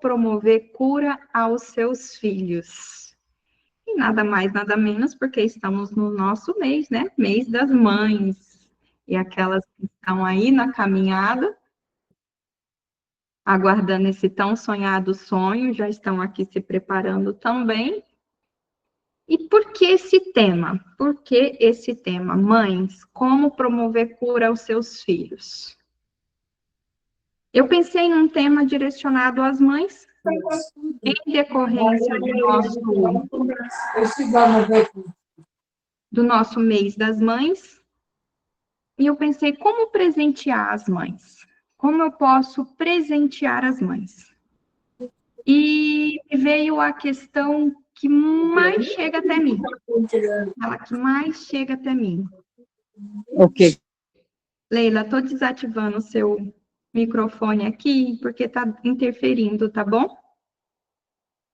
promover cura aos seus filhos. E nada mais, nada menos, porque estamos no nosso mês, né? Mês das mães. E aquelas que estão aí na caminhada, aguardando esse tão sonhado sonho, já estão aqui se preparando também. E por que esse tema? Por que esse tema? Mães, como promover cura aos seus filhos? Eu pensei em um tema direcionado às mães, em decorrência do nosso mês das mães, e eu pensei como presentear as mães. Como eu posso presentear as mães? E veio a questão que mais chega até mim. Ela que mais chega até mim. Ok. Leila, estou desativando o seu microfone aqui, porque está interferindo, tá bom?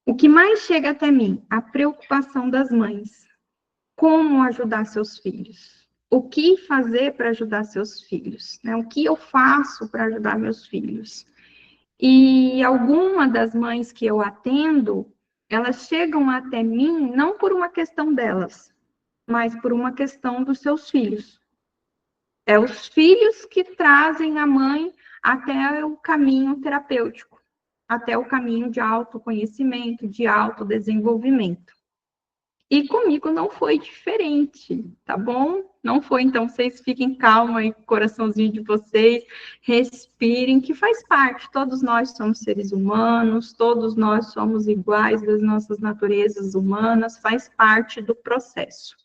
O que mais chega até mim? A preocupação das mães. Como ajudar seus filhos? O que fazer para ajudar seus filhos? Né? O que eu faço para ajudar meus filhos? E algumas das mães que eu atendo, elas chegam até mim não por uma questão delas, mas por uma questão dos seus filhos. É os filhos que trazem a mãe até o caminho terapêutico, até o caminho de autoconhecimento, de autodesenvolvimento. E comigo não foi diferente, tá bom? Não foi, então vocês fiquem calmos aí, coraçãozinho de vocês, respirem, que faz parte. Todos nós somos seres humanos, todos nós somos iguais das nossas naturezas humanas, faz parte do processo.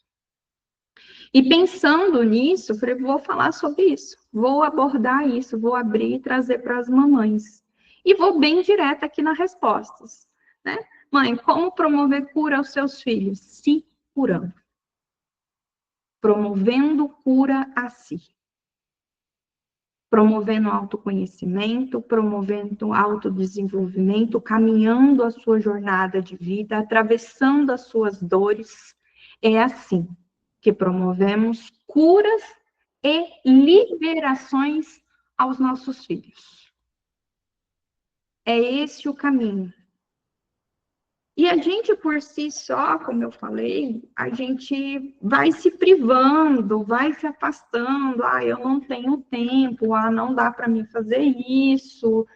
E pensando nisso, falei, vou falar sobre isso, vou abordar isso, vou abrir e trazer para as mamães. E vou bem direta aqui nas respostas, né? Mãe, como promover cura aos seus filhos? Se curando. Promovendo cura a si. Promovendo autoconhecimento, promovendo autodesenvolvimento, caminhando a sua jornada de vida, atravessando as suas dores. É assim que promovemos curas e liberações aos nossos filhos. É esse o caminho. E a gente, por si só, como eu falei, a gente vai se privando, vai se afastando. Ah, eu não tenho tempo, ah, não dá para mim fazer isso.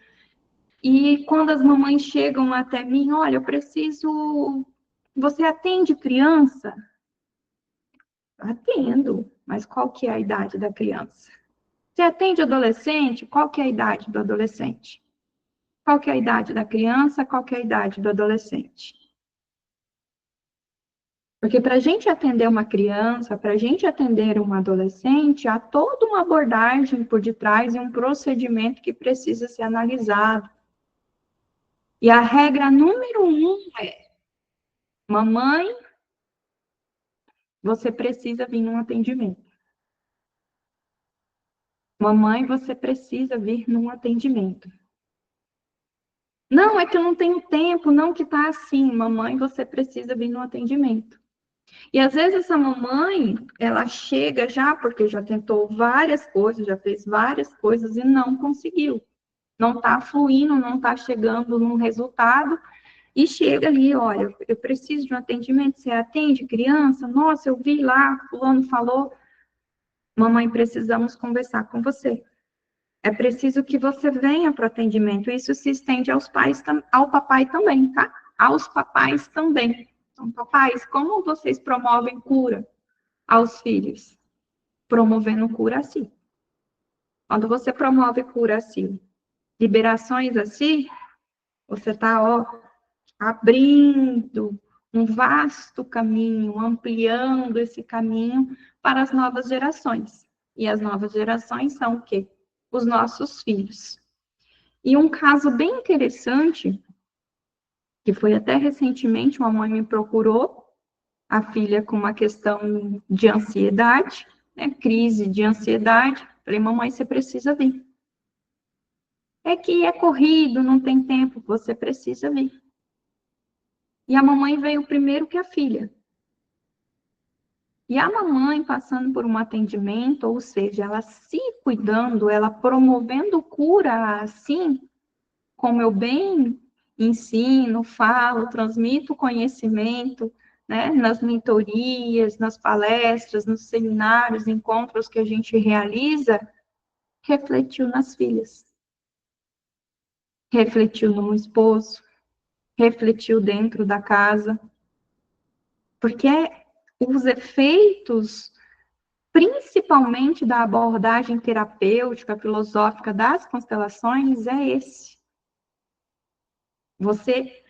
E quando as mamães chegam até mim, olha, eu preciso. Você atende criança? Atendo, mas qual que é a idade da criança? Você atende adolescente? Qual que é a idade do adolescente? Qual que é a idade da criança? Qual que é a idade do adolescente? Porque para a gente atender uma criança, para a gente atender um adolescente, há toda uma abordagem por detrás e um procedimento que precisa ser analisado. E a regra número 1 é: mamãe, você precisa vir num atendimento. Mamãe, você precisa vir num atendimento. Não, é que eu não tenho tempo, não que está assim. Mamãe, você precisa vir num atendimento. E às vezes essa mamãe, ela chega já, porque já tentou várias coisas, já fez várias coisas e não conseguiu. Não está fluindo, não está chegando num resultado. E chega ali, olha, eu preciso de um atendimento, você atende criança? Nossa, eu vi lá, fulano falou. Mamãe, precisamos conversar com você. É preciso que você venha para o atendimento. Isso se estende aos pais, ao papai também, tá? Aos papais também. Então, papais, como vocês promovem cura aos filhos? Promovendo cura a si. Quando você promove cura a si, liberações a si, você está, abrindo um vasto caminho, ampliando esse caminho para as novas gerações. E as novas gerações são o quê? Os nossos filhos. E um caso bem interessante, que foi até recentemente, uma mãe me procurou, a filha com uma questão de ansiedade, né, crise de ansiedade. Falei, mamãe, você precisa vir. É que é corrido, não tem tempo, você precisa vir. E a mamãe veio primeiro que a filha. E a mamãe passando por um atendimento, ou seja, ela se cuidando, ela promovendo cura assim, como eu bem ensino, falo, transmito conhecimento, né, nas mentorias, nas palestras, nos seminários, encontros que a gente realiza, refletiu nas filhas, refletiu no esposo, refletiu dentro da casa, porque os efeitos, principalmente da abordagem terapêutica, filosófica das constelações, é esse. Você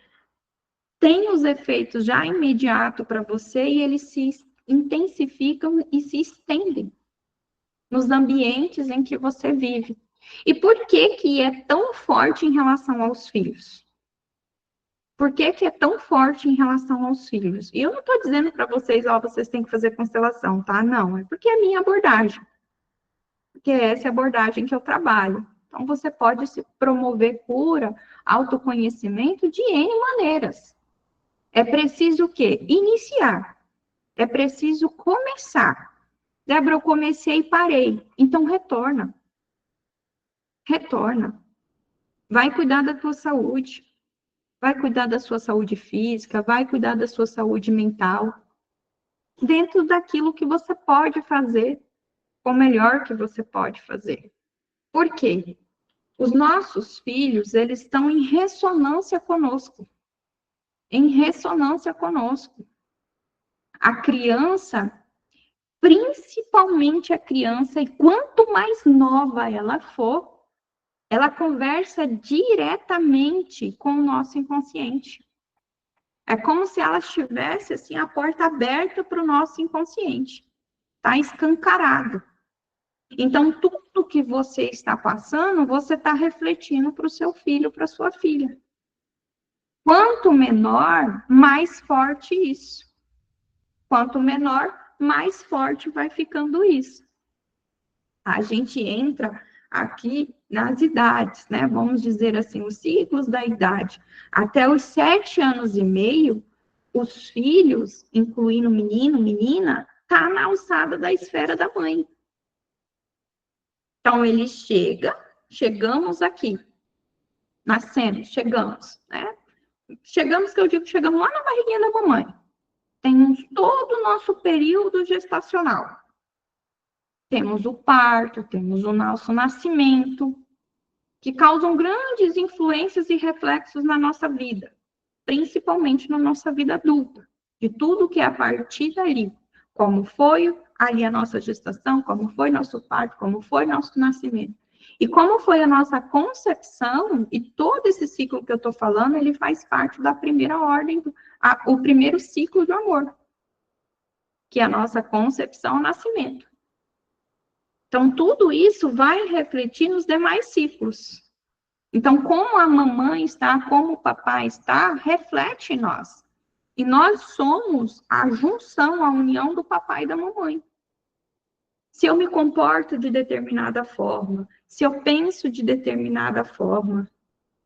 tem os efeitos já imediato para você e eles se intensificam e se estendem nos ambientes em que você vive. E por que que é tão forte em relação aos filhos? Por que que é tão forte em relação aos filhos? E eu não estou dizendo para vocês, ó, vocês têm que fazer constelação, tá? Não, é porque é a minha abordagem. Porque essa é a abordagem que eu trabalho. Então, você pode se promover cura, autoconhecimento de N maneiras. É preciso o quê? Iniciar. É preciso começar. Débora, eu comecei e parei. Então, retorna. Retorna. Vai cuidar da tua saúde. Vai cuidar da sua saúde física. Vai cuidar da sua saúde mental. Dentro daquilo que você pode fazer, o melhor que você pode fazer. Por quê? Os nossos filhos, eles estão em ressonância conosco. Em ressonância conosco. A criança, principalmente a criança, e quanto mais nova ela for, ela conversa diretamente com o nosso inconsciente. É como se ela estivesse assim, a porta aberta para o nosso inconsciente. Está escancarado. Então, tudo que você está passando, você está refletindo para o seu filho, para a sua filha. Quanto menor, mais forte isso. Quanto menor, mais forte vai ficando isso. A gente entra aqui nas idades, né? Vamos dizer assim, os ciclos da idade. Até os 7 anos e meio, os filhos, incluindo menino, menina, tá na alçada da esfera da mãe. Então, ele chegamos aqui, nascemos, chegamos, né? Chegamos, que eu digo, chegamos lá na barriguinha da mamãe. Temos todo o nosso período gestacional. Temos o parto, temos o nosso nascimento, que causam grandes influências e reflexos na nossa vida, principalmente na nossa vida adulta, de tudo que é a partir dali, como foi ali a nossa gestação, como foi nosso parto, como foi nosso nascimento. E como foi a nossa concepção, e todo esse ciclo que eu estou falando, ele faz parte da primeira ordem, o primeiro ciclo do amor, que é a nossa concepção, nascimento. Então, tudo isso vai refletir nos demais ciclos. Então, como a mamãe está, como o papai está, reflete em nós. E nós somos a junção, a união do papai e da mamãe. Se eu me comporto de determinada forma, se eu penso de determinada forma,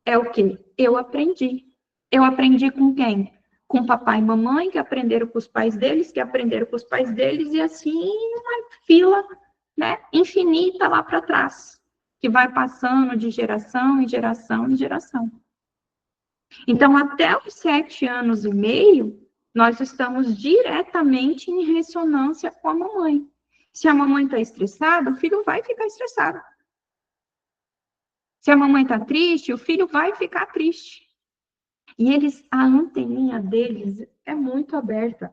é o quê? Eu aprendi. Eu aprendi com quem? Com papai e mamãe, que aprenderam com os pais deles, que aprenderam com os pais deles, e assim uma fila, né, infinita lá para trás, que vai passando de geração em geração em geração. Então, até os 7 anos e meio, nós estamos diretamente em ressonância com a mamãe. Se a mamãe está estressada, o filho vai ficar estressado. Se a mamãe está triste, o filho vai ficar triste. E eles, a anteninha deles é muito aberta.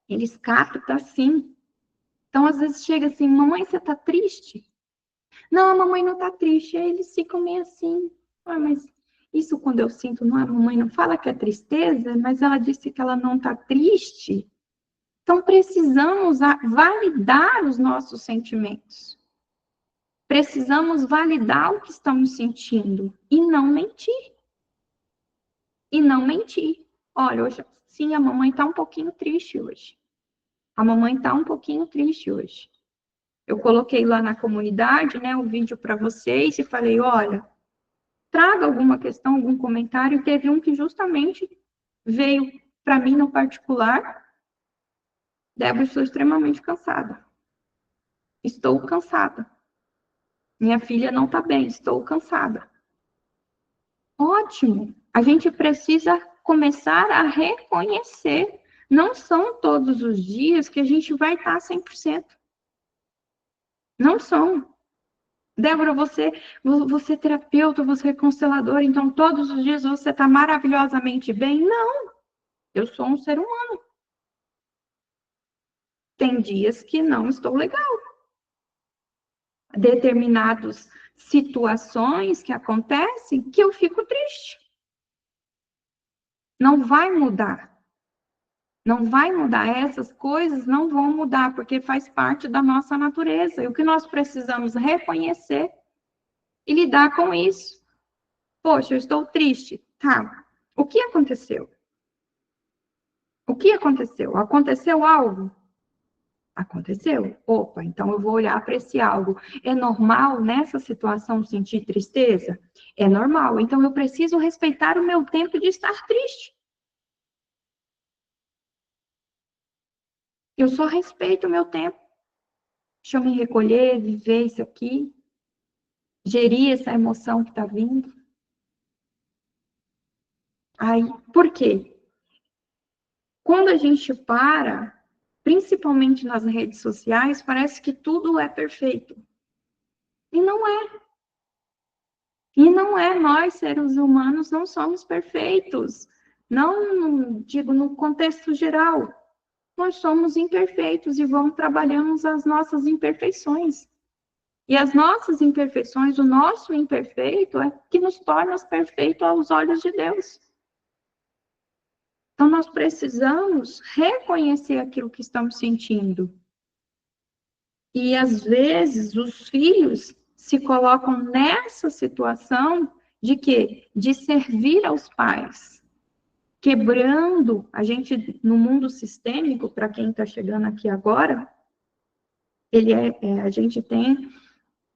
Eles captam assim. Então, às vezes chega assim, mamãe, você está triste? Não, a mamãe não está triste. Aí eles ficam meio assim, ah, mas isso quando eu sinto, não, a mamãe não fala que é tristeza, mas ela disse que ela não está triste. Então, precisamos validar os nossos sentimentos. Precisamos validar o que estamos sentindo e não mentir. E não mentir. Olha, hoje, sim, a mamãe está um pouquinho triste hoje. A mamãe está um pouquinho triste hoje. Eu coloquei lá na comunidade, né, o vídeo para vocês e falei, olha, traga alguma questão, algum comentário. Teve um que justamente veio para mim no particular. Débora, estou extremamente cansada. Estou cansada. Minha filha não está bem, estou cansada. Ótimo. A gente precisa começar a reconhecer. Não são todos os dias que a gente vai estar 100%. Não são. Débora, você é terapeuta, você é consteladora, então todos os dias você está maravilhosamente bem? Não. Eu sou um ser humano. Tem dias que não estou legal. Determinadas situações que acontecem que eu fico triste. Não vai mudar. Não vai mudar. Essas coisas não vão mudar, porque faz parte da nossa natureza. E o que nós precisamos reconhecer e lidar com isso. Poxa, eu estou triste. Tá. O que aconteceu? O que aconteceu? Aconteceu algo? Aconteceu. Opa, então eu vou olhar para esse algo. É normal nessa situação sentir tristeza? É normal. Então eu preciso respeitar o meu tempo de estar triste. Eu só respeito o meu tempo. Deixa eu me recolher, viver isso aqui, gerir essa emoção que está vindo. Aí, por quê? Quando a gente para, principalmente nas redes sociais, parece que tudo é perfeito. E não é. E não é, nós, seres humanos, não somos perfeitos. Não digo no contexto geral. Nós somos imperfeitos e vamos trabalhando as nossas imperfeições. E as nossas imperfeições, o nosso imperfeito é que nos torna perfeitos aos olhos de Deus. Então, nós precisamos reconhecer aquilo que estamos sentindo. E, às vezes, os filhos se colocam nessa situação de quê? De servir aos pais. Quebrando, a gente, no mundo sistêmico, para quem está chegando aqui agora, a gente tem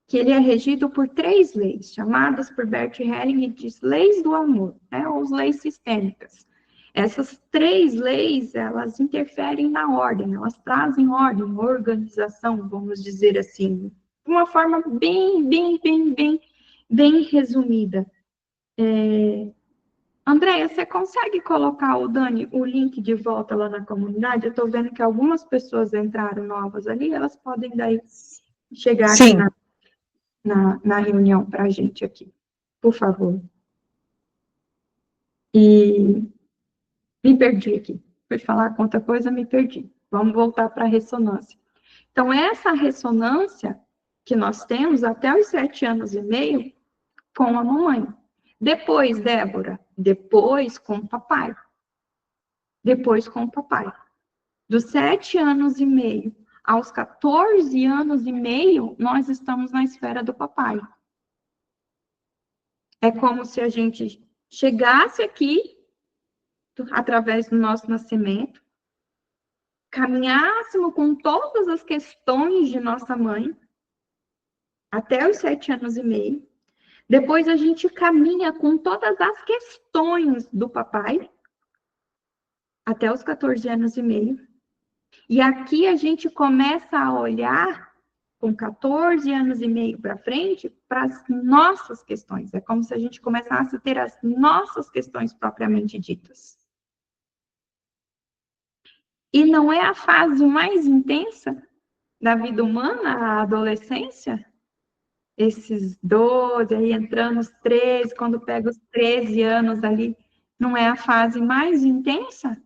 que ele é regido por 3 leis, chamadas por Bert Helling de leis do amor, né, ou as leis sistêmicas. Essas 3 leis, elas interferem na ordem, elas trazem ordem, organização, vamos dizer assim, de uma forma bem resumida. Andréia, você consegue colocar, Dani, o link de volta lá na comunidade? Eu estou vendo que algumas pessoas entraram novas ali, elas podem daí chegar aqui Sim. na reunião para a gente aqui, por favor. E me perdi aqui. Fui falar com outra coisa, me perdi. Vamos voltar para a ressonância. Então, essa ressonância que nós temos até os 7 anos e meio com a mamãe. Depois, Débora, depois com o papai. Depois com o papai. Dos 7 anos e meio aos 14 anos e meio, nós estamos na esfera do papai. É como se a gente chegasse aqui, através do nosso nascimento, caminhássemos com todas as questões de nossa mãe, até os 7 anos e meio. Depois a gente caminha com todas as questões do papai, até os 14 anos e meio. E aqui a gente começa a olhar, com 14 anos e meio para frente, para as nossas questões. É como se a gente começasse a ter as nossas questões propriamente ditas. E não é a fase mais intensa da vida humana, a adolescência? Esses 12, aí entrando os 13, quando pega os 13 anos ali, não é a fase mais intensa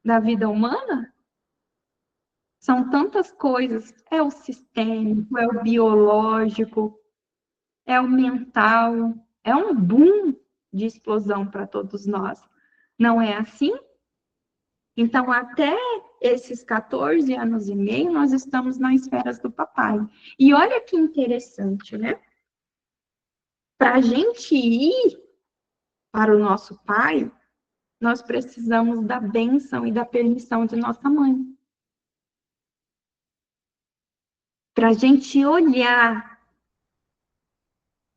da vida humana? São tantas coisas, é o sistêmico, é o biológico, é o mental, é um boom de explosão para todos nós. Não é assim? Então, até esses 14 anos e meio, nós estamos nas esferas do papai. E olha que interessante, né? Para a gente ir para o nosso pai, nós precisamos da bênção e da permissão de nossa mãe. Para a gente olhar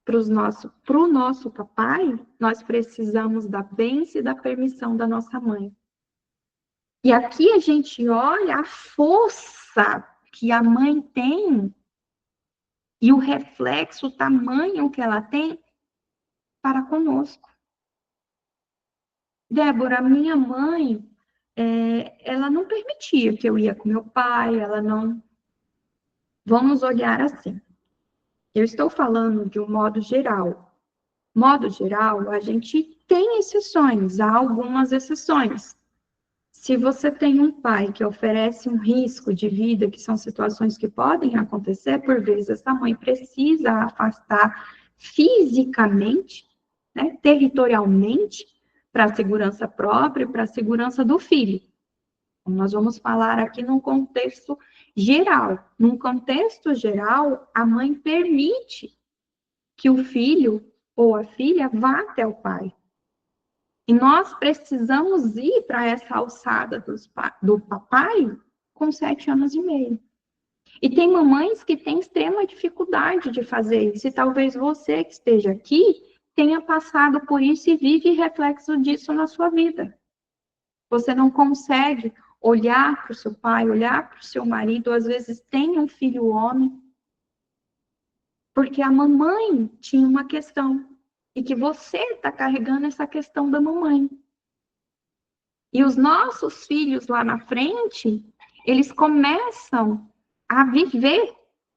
para o nosso papai, nós precisamos da bênção e da permissão da nossa mãe. E aqui a gente olha a força que a mãe tem e o reflexo, o tamanho que ela tem para conosco. Débora, minha mãe, ela não permitia que eu ia com meu pai, ela não... Vamos olhar assim. Eu estou falando de um modo geral. Modo geral, a gente tem exceções, há algumas exceções. Se você tem um pai que oferece um risco de vida, que são situações que podem acontecer, por vezes essa mãe precisa afastar fisicamente, né, territorialmente, para a segurança própria, para a segurança do filho. Então, nós vamos falar aqui num contexto geral. Num contexto geral, a mãe permite que o filho ou a filha vá até o pai. E nós precisamos ir para essa alçada do papai com 7 anos e meio. E tem mamães que têm extrema dificuldade de fazer isso. E talvez você que esteja aqui tenha passado por isso e vive reflexo disso na sua vida. Você não consegue olhar para o seu pai, olhar para o seu marido, às vezes tem um filho homem, porque a mamãe tinha uma questão. E que você está carregando essa questão da mamãe. E os nossos filhos lá na frente, eles começam a viver,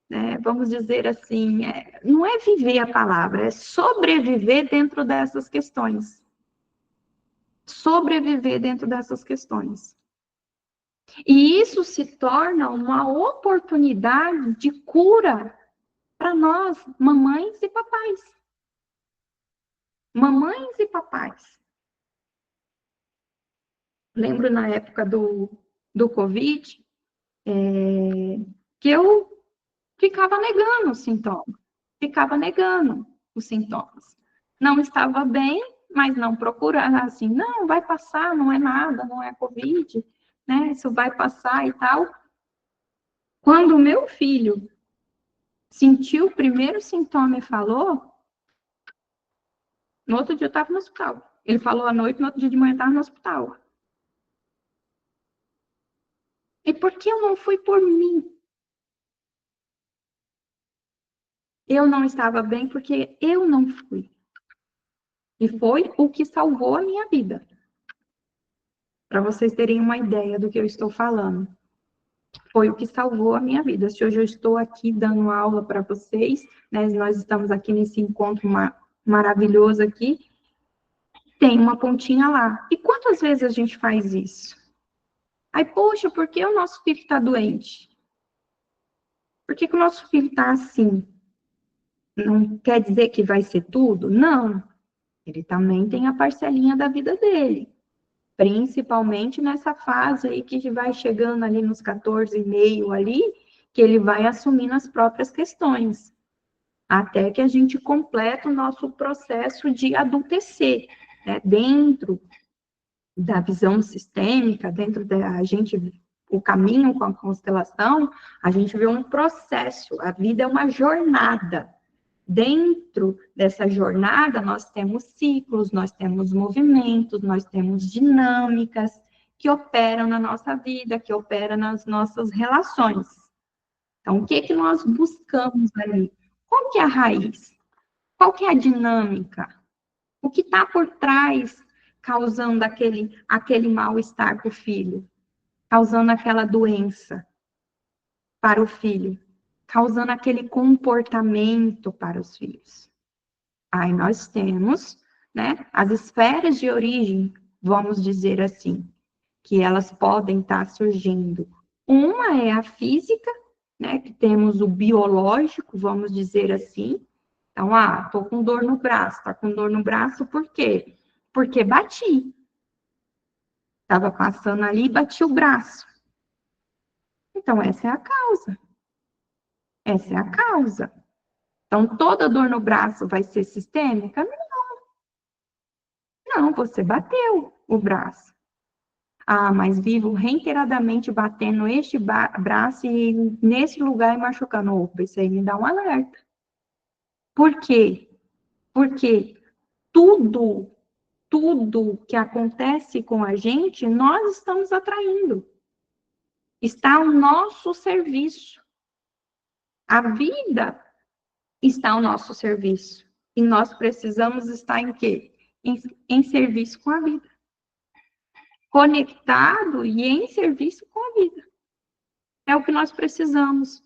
né, vamos dizer assim, não é viver a palavra, é sobreviver dentro dessas questões. Sobreviver dentro dessas questões. E isso se torna uma oportunidade de cura para nós, mamães e papais. Mamães e papais. Lembro na época do Covid, que eu ficava negando os sintomas. Ficava negando os sintomas. Não estava bem, mas não procurava, assim, não, vai passar, não é nada, não é Covid, né? Isso vai passar e tal. Quando o meu filho sentiu o primeiro sintoma e falou, no outro dia eu estava no hospital. Ele falou à noite, no outro dia de manhã eu estava no hospital. E por que eu não fui por mim? Eu não estava bem porque eu não fui. E foi o que salvou a minha vida. Para vocês terem uma ideia do que eu estou falando. Foi o que salvou a minha vida. Se hoje eu estou aqui dando aula para vocês, né, nós estamos aqui nesse encontro maravilhoso aqui, tem uma pontinha lá. E quantas vezes a gente faz isso? Aí, poxa, por que o nosso filho está doente? Por que o nosso filho está assim? Não quer dizer que vai ser tudo? Não. Ele também tem a parcelinha da vida dele. Principalmente nessa fase aí que vai chegando ali nos 14,5 ali, que ele vai assumindo as próprias questões. Até que a gente completa o nosso processo de adultecer, né? Dentro da visão sistêmica, dentro da gente, o caminho com a constelação, a gente vê um processo, a vida é uma jornada. Dentro dessa jornada, nós temos ciclos, nós temos movimentos, nós temos dinâmicas que operam na nossa vida, que operam nas nossas relações. Então, o que que nós buscamos ali? Qual que é a raiz? Qual que é a dinâmica? O que está por trás causando aquele mal-estar para o filho? Causando aquela doença para o filho? Causando aquele comportamento para os filhos? Aí nós temos, né, as esferas de origem, vamos dizer assim, que elas podem estar surgindo. Uma é a física, né, que temos o biológico, vamos dizer assim. Então, tô com dor no braço. Tá com dor no braço por quê? Porque bati. Estava passando ali e bati o braço. Então, essa é a causa. Essa é a causa. Então, toda dor no braço vai ser sistêmica? Não, você bateu o braço. Mas vivo reiteradamente batendo este braço e nesse lugar e machucando. Opa, isso aí me dá um alerta. Por quê? Porque tudo que acontece com a gente, nós estamos atraindo. Está ao nosso serviço. A vida está ao nosso serviço. E nós precisamos estar em quê? Em serviço com a vida. conectado e em serviço com a vida. É o que nós precisamos.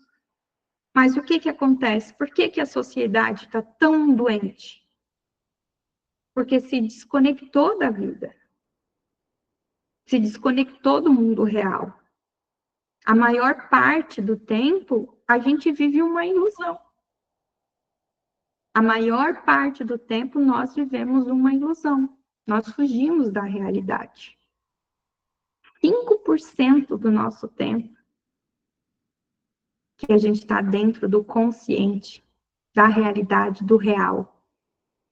Mas o que acontece? Por que a sociedade está tão doente? Porque se desconectou da vida. Se desconectou do mundo real. A maior parte do tempo, a gente vive uma ilusão. A maior parte do tempo, nós vivemos uma ilusão. Nós fugimos da realidade. 5% do nosso tempo que a gente está dentro do consciente, da realidade, do real.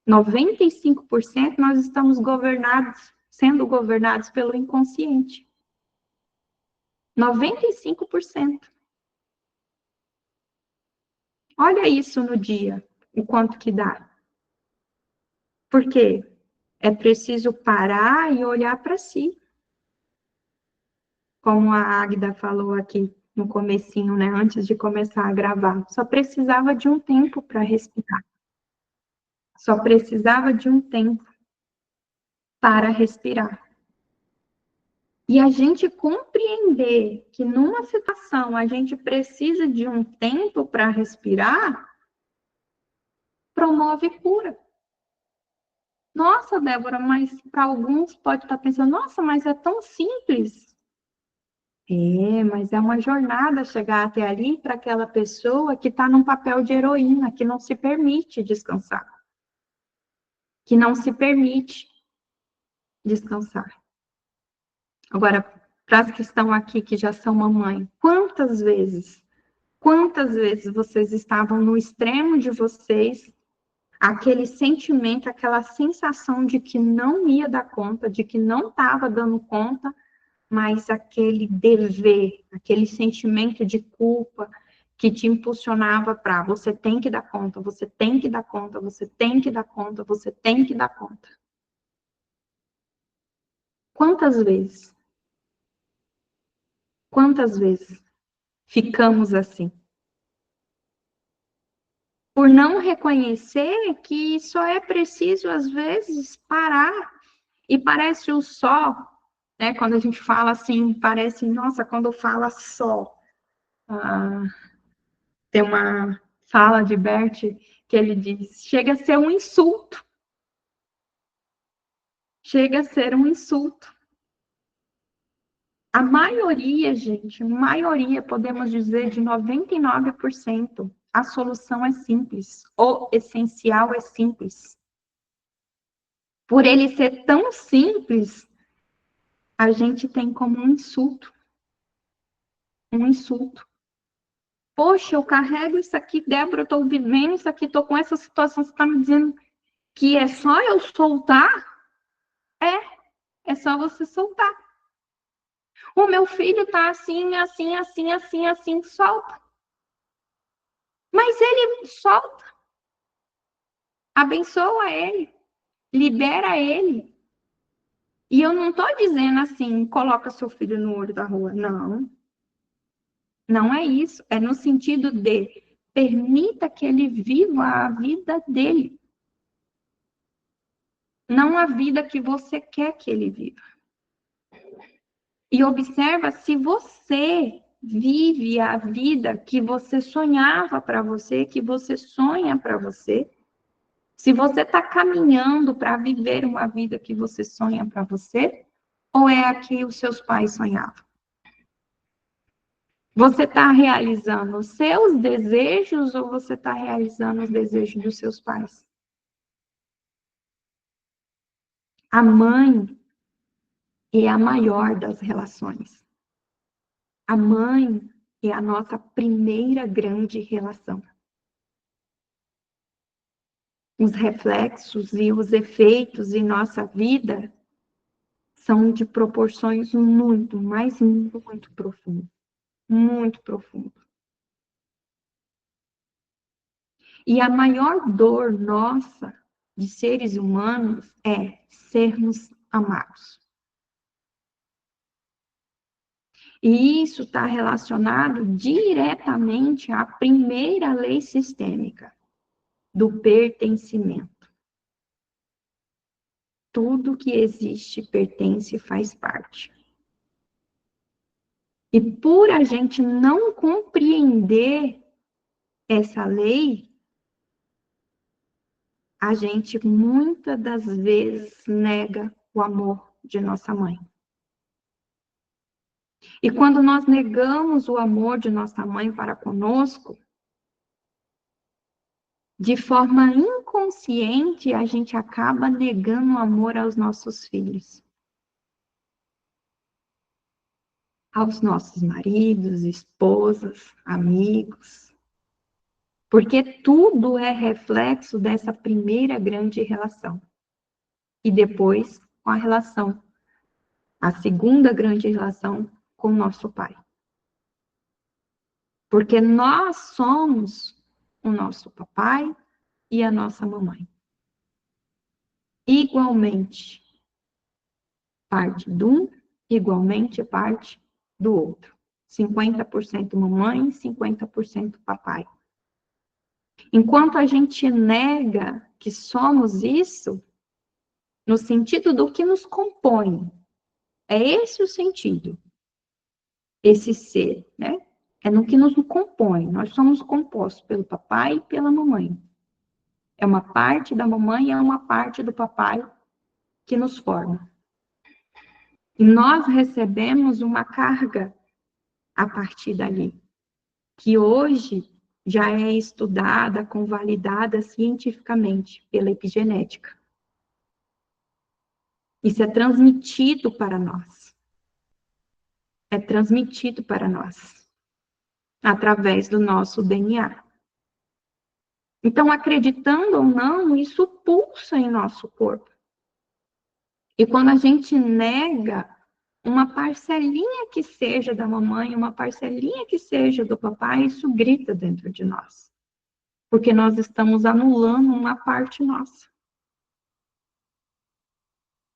95% nós estamos sendo governados pelo inconsciente. 95%. Olha isso no dia, o quanto que dá. Por quê? É preciso parar e olhar para si. Como a Águida falou aqui no comecinho, né, antes de começar a gravar. Só precisava de um tempo para respirar. Só precisava de um tempo para respirar. E a gente compreender que numa situação a gente precisa de um tempo para respirar, promove cura. Nossa, Débora, mas para alguns pode estar pensando, nossa, mas é tão simples. É, mas é uma jornada chegar até ali para aquela pessoa que está num papel de heroína, que não se permite descansar. Que não se permite descansar. Agora, para as que estão aqui, que já são mamãe, quantas vezes vocês estavam no extremo de vocês, aquele sentimento, aquela sensação de que não ia dar conta, de que não estava dando conta, mas aquele dever, aquele sentimento de culpa que te impulsionava para você tem que dar conta, você tem que dar conta, você tem que dar conta, você tem que dar conta. Quantas vezes? Quantas vezes ficamos assim? Por não reconhecer que só é preciso, às vezes, parar. E parece o só, né? Quando a gente fala assim, parece, nossa, quando fala só. Tem uma fala de Bert que ele diz, chega a ser um insulto. Chega a ser um insulto. A maioria, gente, maioria, podemos dizer, de 99%, a solução é simples. O essencial é simples. Por ele ser tão simples, a gente tem como um insulto. Um insulto. Poxa, eu carrego isso aqui, Débora, eu estou vivendo isso aqui, estou com essa situação, você está me dizendo que é só eu soltar? É só você soltar. O meu filho está assim, assim, assim, assim, assim, solta. Mas ele solta. Abençoa ele. Libera ele. E eu não estou dizendo assim, coloca seu filho no olho da rua. Não. Não é isso. É no sentido de permita que ele viva a vida dele. Não a vida que você quer que ele viva. E observa se você vive a vida que você sonhava para você, que você sonha para você. Se você está caminhando para viver uma vida que você sonha para você, ou é a que os seus pais sonhavam? Você está realizando os seus desejos ou você está realizando os desejos dos seus pais? A mãe é a maior das relações. A mãe é a nossa primeira grande relação. Os reflexos e os efeitos em nossa vida são de proporções muito, mas muito profundas. Muito profundo. E a maior dor nossa, de seres humanos, é sermos amados. E isso está relacionado diretamente à primeira lei sistêmica, do pertencimento. tudo que existe, pertence e faz parte. E por a gente não compreender essa lei, a gente muitas das vezes nega o amor de nossa mãe. E quando nós negamos o amor de nossa mãe para conosco, de forma inconsciente, a gente acaba negando o amor aos nossos filhos, aos nossos maridos, esposas, amigos, porque tudo é reflexo dessa primeira grande relação. E depois, com a relação, a segunda grande relação com o nosso pai. Porque nós somos o nosso papai e a nossa mamãe. Igualmente, parte de um, igualmente parte do outro. 50% mamãe, 50% papai. Enquanto a gente nega que somos isso, no sentido do que nos compõe, é esse o sentido, esse ser, né? É no que nos compõe. Nós somos compostos pelo papai e pela mamãe. É uma parte da mamãe e é uma parte do papai que nos forma. E nós recebemos uma carga a partir dali, que hoje já é estudada, convalidada cientificamente pela epigenética. Isso é transmitido para nós. É transmitido para nós, através do nosso DNA. Então, acreditando ou não, isso pulsa em nosso corpo. E quando a gente nega uma parcelinha que seja da mamãe, uma parcelinha que seja do papai, isso grita dentro de nós. Porque nós estamos anulando uma parte nossa.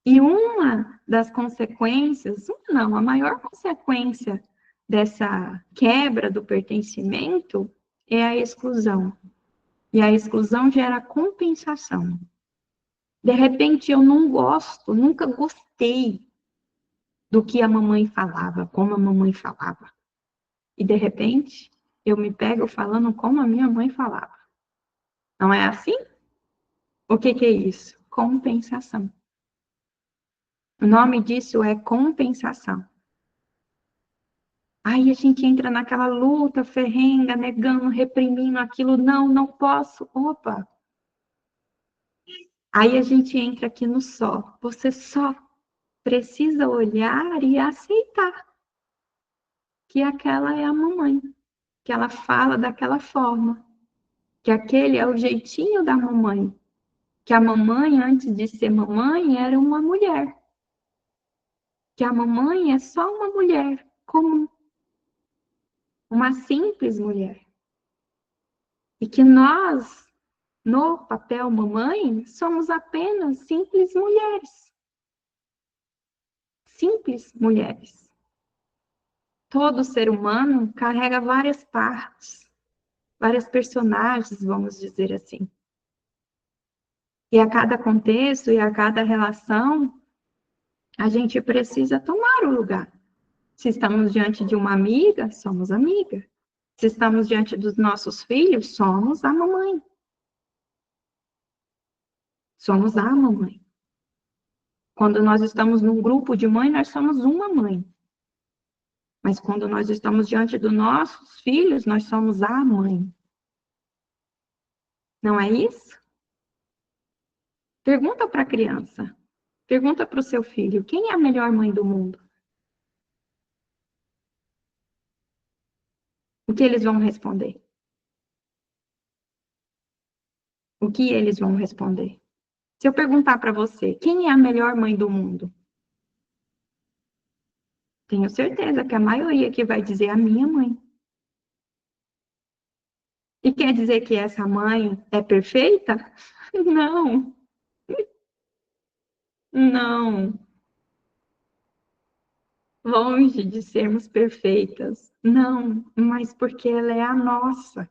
E uma das consequências, não, a maior consequência dessa quebra do pertencimento é a exclusão. E a exclusão gera compensação. De repente, eu não gosto, nunca gostei do que a mamãe falava, como a mamãe falava. E, de repente, eu me pego falando como a minha mãe falava. Não é assim? O que é isso? Compensação. O nome disso é compensação. Aí a gente entra naquela luta ferrenha, negando, reprimindo aquilo. Não, não posso. Opa! Aí a gente entra aqui no só. Você só precisa olhar e aceitar que aquela é a mamãe, que ela fala daquela forma, que aquele é o jeitinho da mamãe, que a mamãe, antes de ser mamãe, era uma mulher, que a mamãe é só uma mulher comum, uma simples mulher, e que nós, no papel mamãe, somos apenas simples mulheres. Simples mulheres. Todo ser humano carrega várias partes, várias personagens, vamos dizer assim. E a cada contexto e a cada relação, a gente precisa tomar o lugar. Se estamos diante de uma amiga, somos amiga. Se estamos diante dos nossos filhos, somos a mamãe. Somos a mamãe. Quando nós estamos num grupo de mãe, nós somos uma mãe. Mas quando nós estamos diante dos nossos filhos, nós somos a mãe. Não é isso? Pergunta para a criança. Pergunta para o seu filho, quem é a melhor mãe do mundo? O que eles vão responder? O que eles vão responder? Se eu perguntar para você, quem é a melhor mãe do mundo? Tenho certeza que a maioria que vai dizer a minha mãe. E quer dizer que essa mãe é perfeita? Não, não. Longe de sermos perfeitas. Não, mas porque ela é a nossa.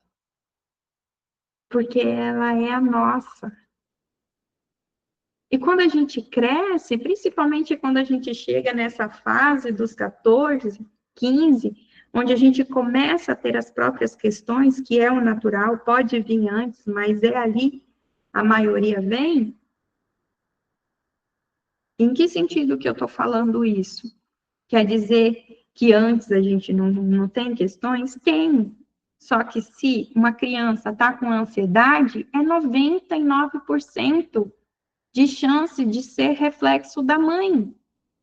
Porque ela é a nossa. E quando a gente cresce, principalmente quando a gente chega nessa fase dos 14, 15, onde a gente começa a ter as próprias questões, que é o natural, pode vir antes, mas é ali a maioria vem. Em que sentido que eu estou falando isso? Quer dizer que antes a gente não tem questões? Tem. Só que se uma criança está com ansiedade, é 99% de chance de ser reflexo da mãe,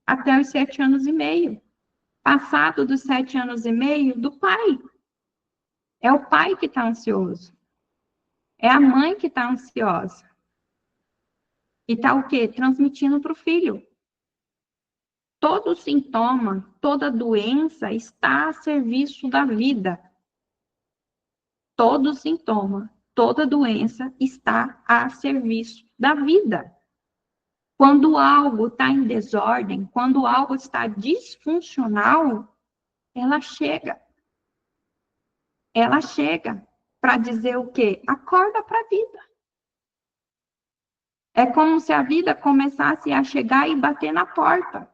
até os 7 anos e meio. Passado dos 7 anos e meio, do pai. É o pai que está ansioso. É a mãe que está ansiosa. E está o quê? Transmitindo para o filho. Todo sintoma, toda doença está a serviço da vida. Todo sintoma, toda doença está a serviço da vida. Quando algo está em desordem, quando algo está disfuncional, ela chega. Ela chega para dizer o quê? Acorda para a vida. É como se a vida começasse a chegar e bater na porta.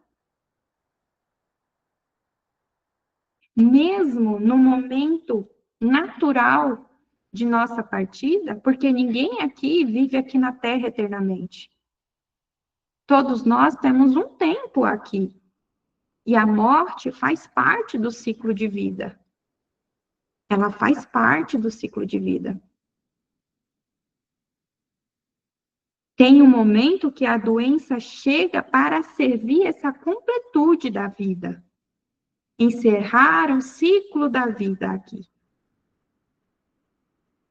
Mesmo no momento natural de nossa partida, porque ninguém aqui vive aqui na Terra eternamente. Todos nós temos um tempo aqui. E a morte faz parte do ciclo de vida. Ela faz parte do ciclo de vida. Tem um momento que a doença chega para servir essa completude da vida. Encerrar o ciclo da vida aqui.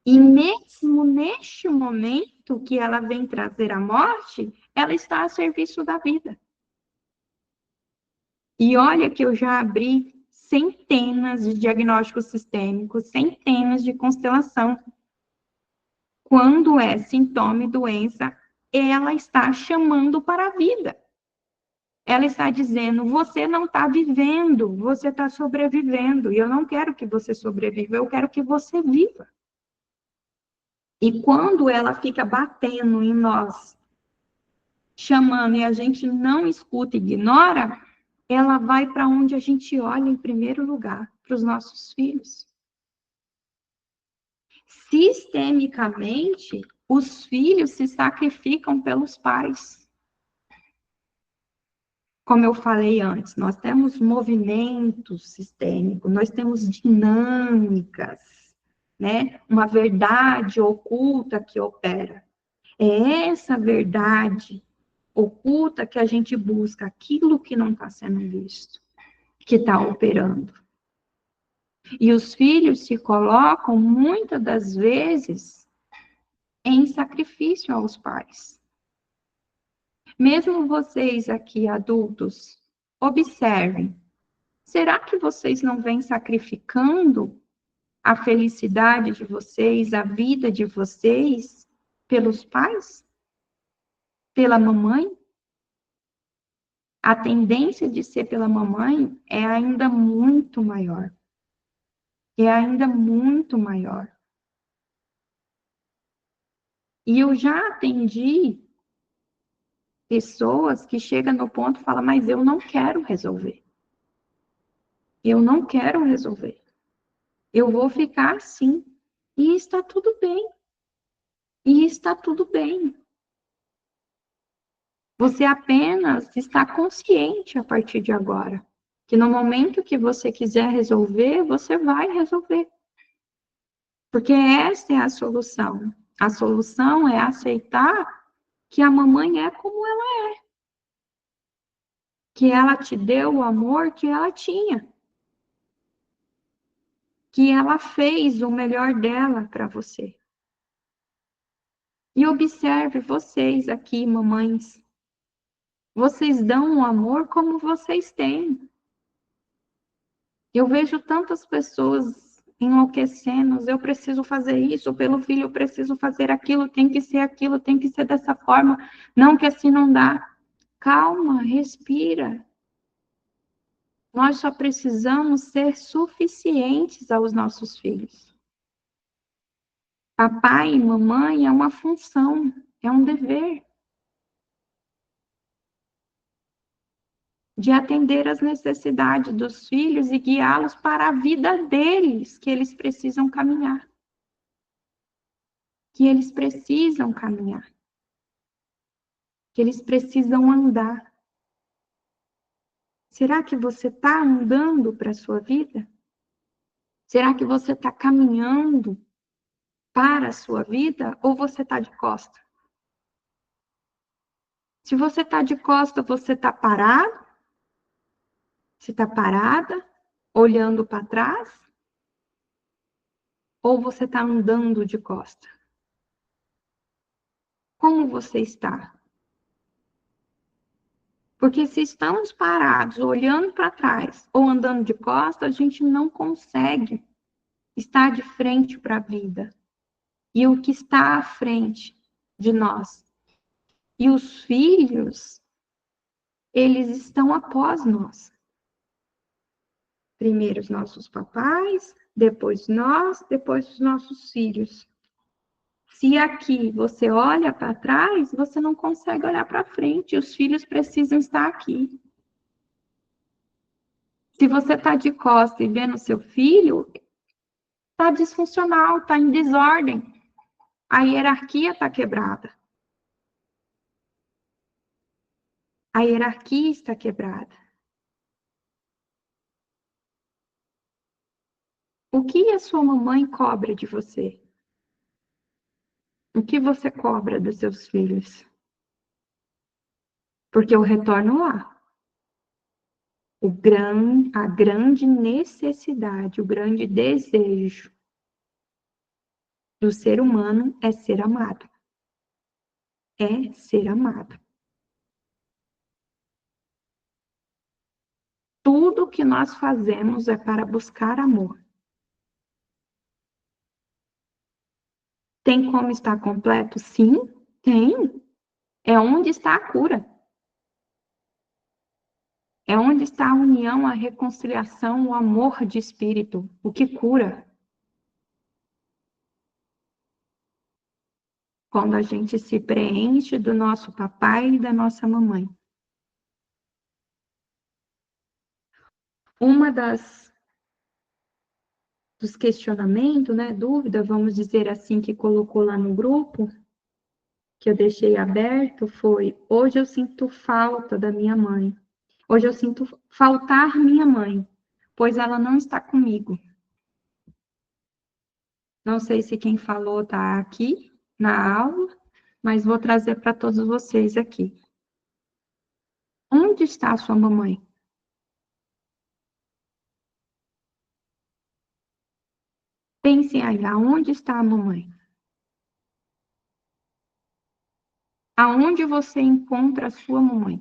E mesmo neste momento que ela vem trazer a morte, ela está a serviço da vida. E olha que eu já abri centenas de diagnósticos sistêmicos, centenas de constelação. Quando é sintoma e doença, ela está chamando para a vida. Ela está dizendo, você não está vivendo, você está sobrevivendo. E eu não quero que você sobreviva, eu quero que você viva. E quando ela fica batendo em nós, chamando e a gente não escuta e ignora, ela vai para onde a gente olha em primeiro lugar, para os nossos filhos. Sistemicamente, os filhos se sacrificam pelos pais. Como eu falei antes, nós temos movimentos sistêmicos, nós temos dinâmicas, né? Uma verdade oculta que opera. É essa verdade oculta que a gente busca, aquilo que não está sendo visto, que está operando. E os filhos se colocam, muitas das vezes, em sacrifício aos pais. Mesmo vocês aqui, adultos, observem. Será que vocês não vêm sacrificando a felicidade de vocês, a vida de vocês, pelos pais? Pela mamãe? A tendência de ser pela mamãe é ainda muito maior. É ainda muito maior. E eu já atendi pessoas que chegam no ponto e falam, mas eu não quero resolver. Eu não quero resolver. Eu vou ficar assim. E está tudo bem. E está tudo bem. Você apenas está consciente a partir de agora. Que no momento que você quiser resolver, você vai resolver. Porque essa é a solução. A solução é aceitar que a mamãe é como ela é. Que ela te deu o amor que ela tinha. Que ela fez o melhor dela para você. E observe vocês aqui, mamães. Vocês dão o amor como vocês têm. Eu vejo tantas pessoas enlouquecendo. Eu preciso fazer isso, pelo filho eu preciso fazer aquilo, tem que ser dessa forma. Não que assim não dá. Calma, respira. Nós só precisamos ser suficientes aos nossos filhos. Papai e mamãe é uma função, é um dever. de atender às necessidades dos filhos e guiá-los para a vida deles, que eles precisam caminhar. Que eles precisam caminhar. Que eles precisam andar. Será que você está andando para a sua vida? Será que você está caminhando para a sua vida ou você está de costa? Se você está de costa, você está parado? Você está parada, olhando para trás? Ou você está andando de costa? Como você está? Porque se estamos parados, olhando para trás ou andando de costas, a gente não consegue estar de frente para a vida. E o que está à frente de nós? E os filhos, eles estão após nós. Primeiro os nossos papais, depois nós, depois os nossos filhos. Se aqui você olha para trás, você não consegue olhar para frente. Os filhos precisam estar aqui. Se você está de costas e vendo seu filho, está disfuncional, está em desordem. A hierarquia está quebrada. A hierarquia está quebrada. O que a sua mamãe cobra de você? O que você cobra dos seus filhos? Porque eu retorno lá. A grande necessidade, o grande desejo do ser humano é ser amado. É ser amado. Tudo que nós fazemos é para buscar amor. Tem como estar completo? Sim, tem. É onde está a cura. É onde está a união, a reconciliação, o amor de espírito, o que cura. Quando a gente se preenche do nosso papai e da nossa mamãe. Uma dos questionamentos, né, dúvida, vamos dizer assim, que colocou lá no grupo, que eu deixei aberto, foi: hoje eu sinto falta da minha mãe. Hoje eu sinto faltar minha mãe, pois ela não está comigo. Não sei se quem falou está aqui na aula, mas vou trazer para todos vocês aqui. Onde está a sua mamãe? Pensem aí, aonde está a mamãe? Aonde você encontra a sua mamãe?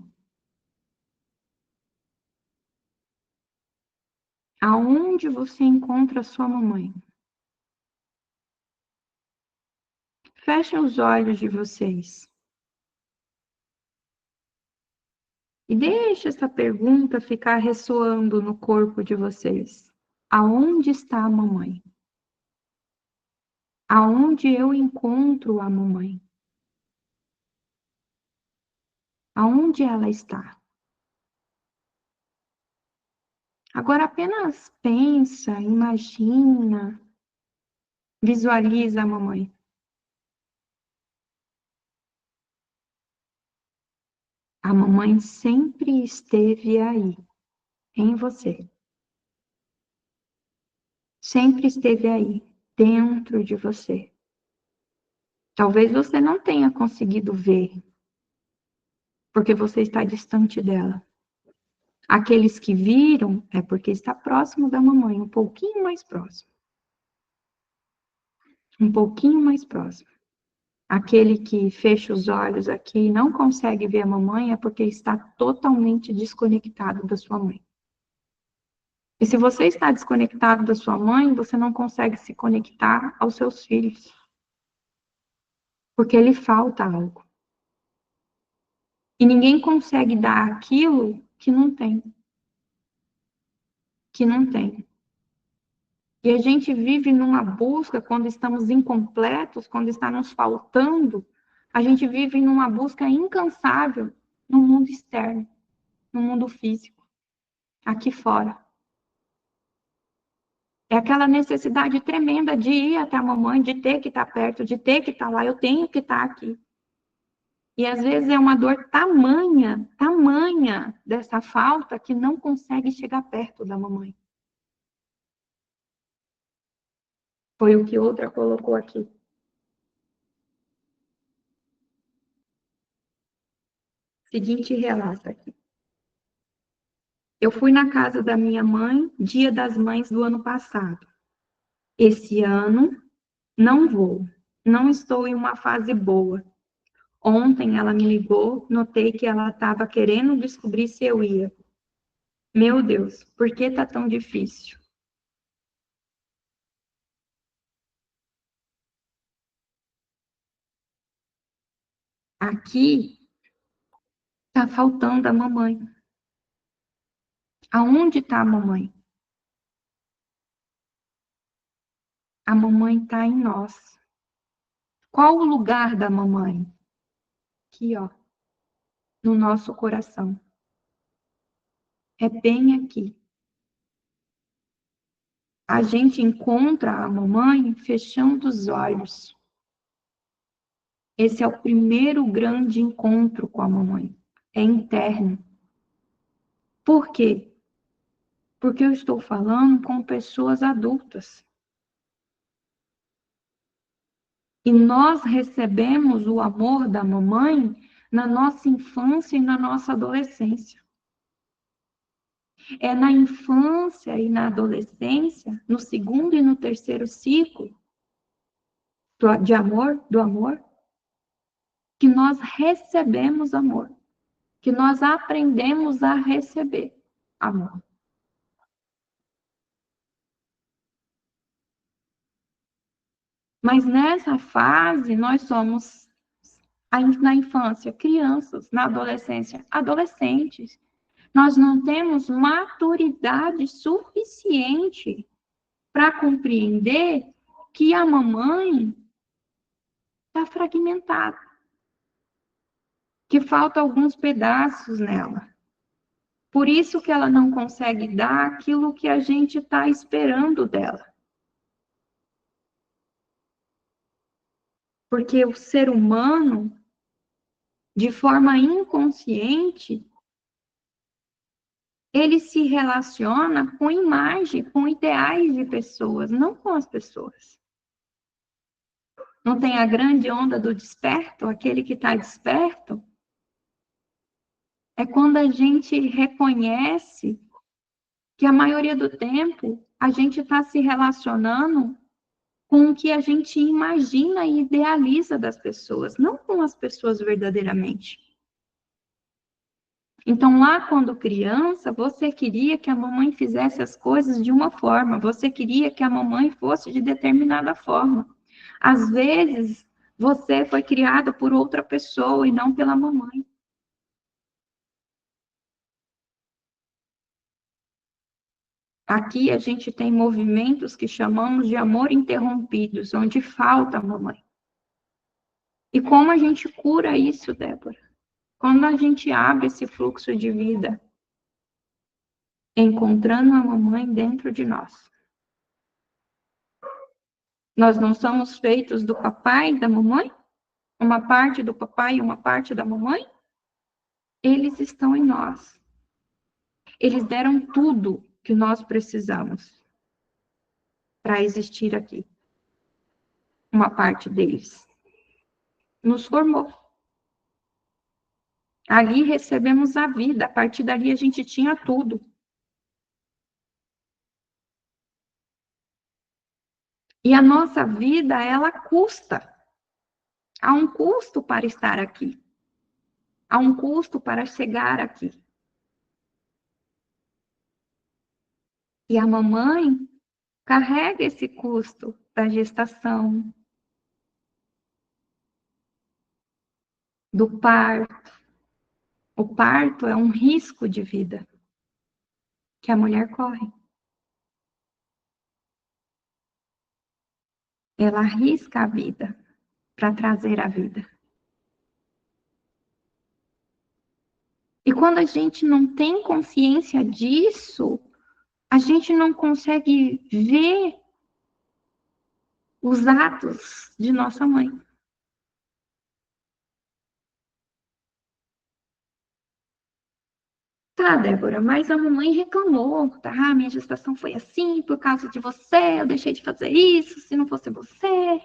Aonde você encontra a sua mamãe? Fechem os olhos de vocês. E deixe essa pergunta ficar ressoando no corpo de vocês. Aonde está a mamãe? Aonde eu encontro a mamãe? Aonde ela está? Agora apenas pensa, imagina, visualiza a mamãe. A mamãe sempre esteve aí, em você. Sempre esteve aí, dentro de você. Talvez você não tenha conseguido ver, porque você está distante dela. Aqueles que viram é porque está próximo da mamãe, um pouquinho mais próximo. Um pouquinho mais próximo. Aquele que fecha os olhos aqui e não consegue ver a mamãe é porque está totalmente desconectado da sua mãe. E se você está desconectado da sua mãe, você não consegue se conectar aos seus filhos. Porque lhe falta algo. E ninguém consegue dar aquilo que não tem. Que não tem. E a gente vive numa busca, quando estamos incompletos, quando está nos faltando, a gente vive numa busca incansável no mundo externo, no mundo físico, aqui fora. É aquela necessidade tremenda de ir até a mamãe, de ter que estar perto, de ter que estar lá, eu tenho que estar aqui. E às vezes é uma dor tamanha, tamanha dessa falta que não consegue chegar perto da mamãe. Foi o que outra colocou aqui. Seguinte relato aqui. Eu fui na casa da minha mãe, Dia das Mães do ano passado. Esse ano, não vou. Não estou em uma fase boa. Ontem ela me ligou, notei que ela estava querendo descobrir se eu ia. Meu Deus, por que tá tão difícil? Aqui tá faltando a mamãe. Aonde está a mamãe? A mamãe está em nós. Qual o lugar da mamãe? Aqui, ó, no nosso coração. É bem aqui. A gente encontra a mamãe fechando os olhos. Esse é o primeiro grande encontro com a mamãe. É interno. Por quê? Porque eu estou falando com pessoas adultas. E nós recebemos o amor da mamãe na nossa infância e na nossa adolescência. É na infância e na adolescência, no segundo e no terceiro ciclo do amor, que nós recebemos amor, que nós aprendemos a receber amor. Mas nessa fase, nós somos, na infância, crianças, na adolescência, adolescentes. Nós não temos maturidade suficiente para compreender que a mamãe está fragmentada, que falta alguns pedaços nela. Por isso que ela não consegue dar aquilo que a gente está esperando dela. Porque o ser humano, de forma inconsciente, ele se relaciona com imagem, com ideais de pessoas, não com as pessoas. Não tem a grande onda do desperto, aquele que está desperto? É quando a gente reconhece que a maioria do tempo a gente está se relacionando com o que a gente imagina e idealiza das pessoas, não com as pessoas verdadeiramente. Então, lá quando criança, você queria que a mamãe fizesse as coisas de uma forma, você queria que a mamãe fosse de determinada forma. Às vezes, você foi criado por outra pessoa e não pela mamãe. Aqui a gente tem movimentos que chamamos de amor interrompidos, onde falta a mamãe. E como a gente cura isso, Débora? Quando a gente abre esse fluxo de vida, encontrando a mamãe dentro de nós. Nós não somos feitos do papai e da mamãe? Uma parte do papai e uma parte da mamãe? Eles estão em nós. Eles deram tudo que nós precisamos para existir aqui. Uma parte deles nos formou. Ali recebemos a vida, a partir dali a gente tinha tudo. E a nossa vida, ela custa. Há um custo para estar aqui. Há um custo para chegar aqui. E a mamãe carrega esse custo da gestação, do parto. O parto é um risco de vida que a mulher corre. Ela arrisca a vida para trazer a vida. E quando a gente não tem consciência disso, a gente não consegue ver os atos de nossa mãe. Tá, Débora, mas a mamãe reclamou, tá? Minha gestação foi assim por causa de você, eu deixei de fazer isso, se não fosse você.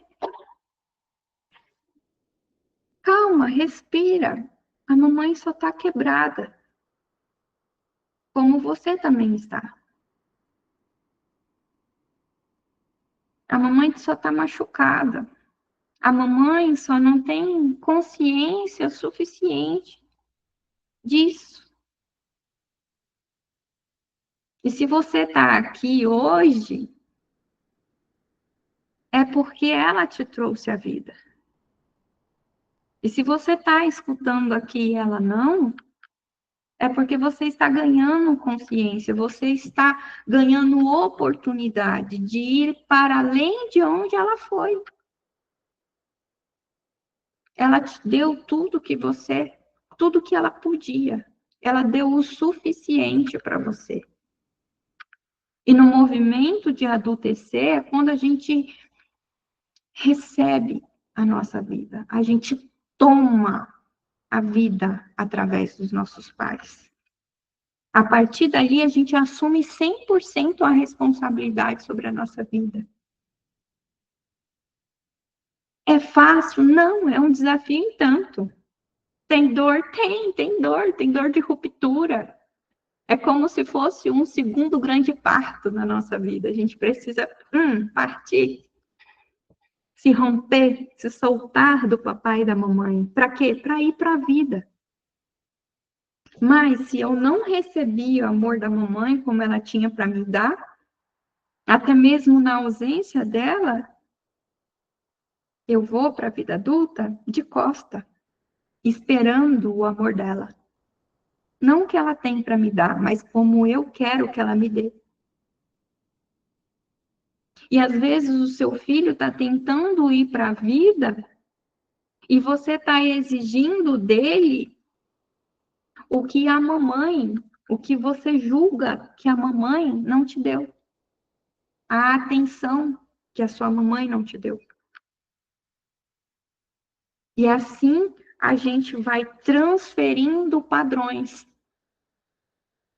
Calma, respira. A mamãe só tá quebrada, como você também está. A mamãe só tá machucada. A mamãe só não tem consciência suficiente disso. E se você está aqui hoje, é porque ela te trouxe a vida. E se você está escutando aqui e ela não, é porque você está ganhando consciência, você está ganhando oportunidade de ir para além de onde ela foi. Ela te deu tudo que ela podia. Ela deu o suficiente para você. E no movimento de adultecer, é quando a gente recebe a nossa vida, a gente toma a vida através dos nossos pais. A partir dali, a gente assume 100% a responsabilidade sobre a nossa vida. É fácil? Não, é um desafio em tanto. Tem dor? Tem dor de ruptura. É como se fosse um segundo grande parto na nossa vida. A gente precisa partir, se romper, se soltar do papai e da mamãe. Para quê? Para ir para a vida. Mas se eu não recebi o amor da mamãe como ela tinha para me dar, até mesmo na ausência dela, eu vou para a vida adulta de costa, esperando o amor dela. Não o que ela tem para me dar, mas como eu quero que ela me dê. E às vezes o seu filho está tentando ir para a vida e você está exigindo dele o que a mamãe, o que você julga que a mamãe não te deu. A atenção que a sua mamãe não te deu. E assim a gente vai transferindo padrões.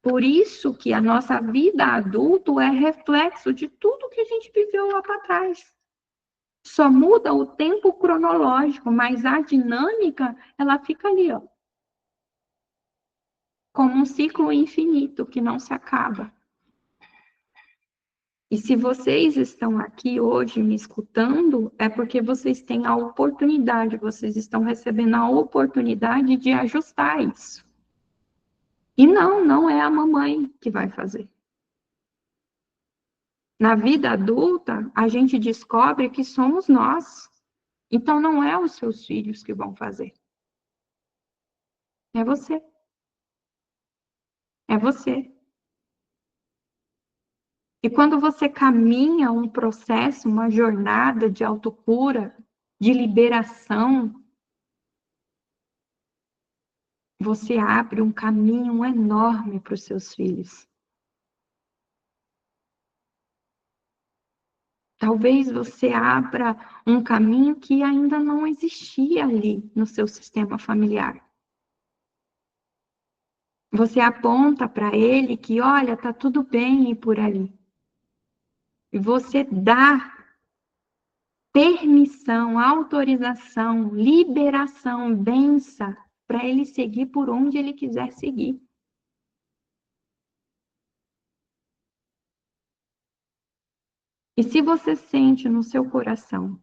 Por isso que a nossa vida adulta é reflexo de tudo que a gente viveu lá para trás. Só muda o tempo cronológico, mas a dinâmica, ela fica ali, ó. Como um ciclo infinito que não se acaba. E se vocês estão aqui hoje me escutando, é porque vocês têm a oportunidade, vocês estão recebendo a oportunidade de ajustar isso. E não é a mamãe que vai fazer. Na vida adulta, a gente descobre que somos nós. Então, não é os seus filhos que vão fazer. É você. É você. E quando você caminha um processo, uma jornada de autocura, de liberação, você abre um caminho enorme para os seus filhos. Talvez você abra um caminho que ainda não existia ali no seu sistema familiar. Você aponta para ele que, olha, tá tudo bem ir por ali. E você dá permissão, autorização, liberação, benção para ele seguir por onde ele quiser seguir. E se você sente no seu coração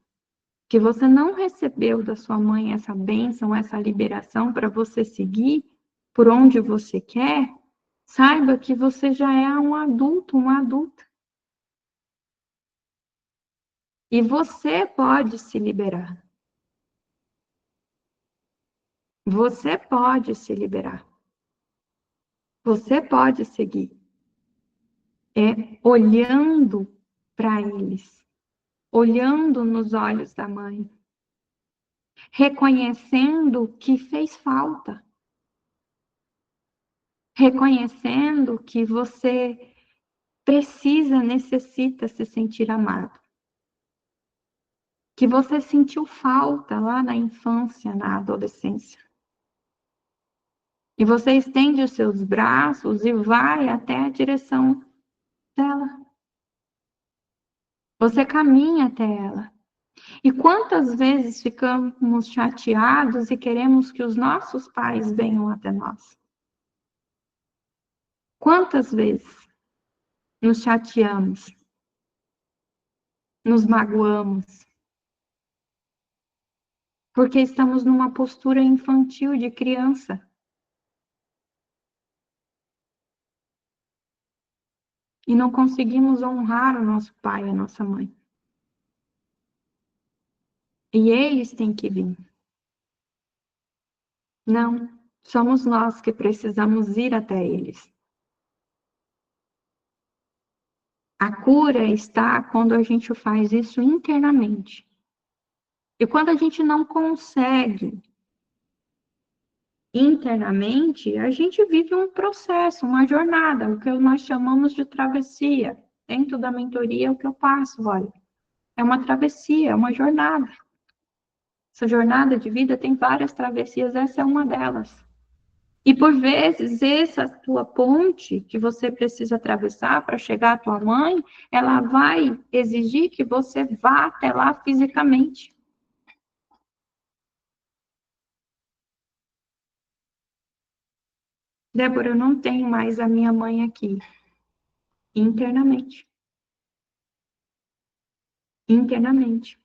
que você não recebeu da sua mãe essa bênção, essa liberação para você seguir por onde você quer, saiba que você já é um adulto, uma adulta. E você pode se liberar. Você pode se liberar. Você pode seguir. É olhando para eles, olhando nos olhos da mãe, reconhecendo que fez falta. reconhecendo que você precisa, necessita se sentir amado. Que você sentiu falta lá na infância, na adolescência. E você estende os seus braços e vai até a direção dela. Você caminha até ela. E quantas vezes ficamos chateados e queremos que os nossos pais venham até nós? Quantas vezes nos chateamos, nos magoamos, porque estamos numa postura infantil de criança. E não conseguimos honrar o nosso pai e a nossa mãe. E eles têm que vir. Não, somos nós que precisamos ir até eles. A cura está quando a gente faz isso internamente. E quando a gente não consegue internamente, a gente vive um processo, uma jornada, o que nós chamamos de travessia. Dentro da mentoria é o que eu passo, olha. É uma travessia, é uma jornada. Essa jornada de vida tem várias travessias, essa é uma delas. E por vezes, essa tua ponte que você precisa atravessar para chegar à tua mãe, ela vai exigir que você vá até lá fisicamente. Débora, eu não tenho mais a minha mãe aqui. Internamente. Internamente.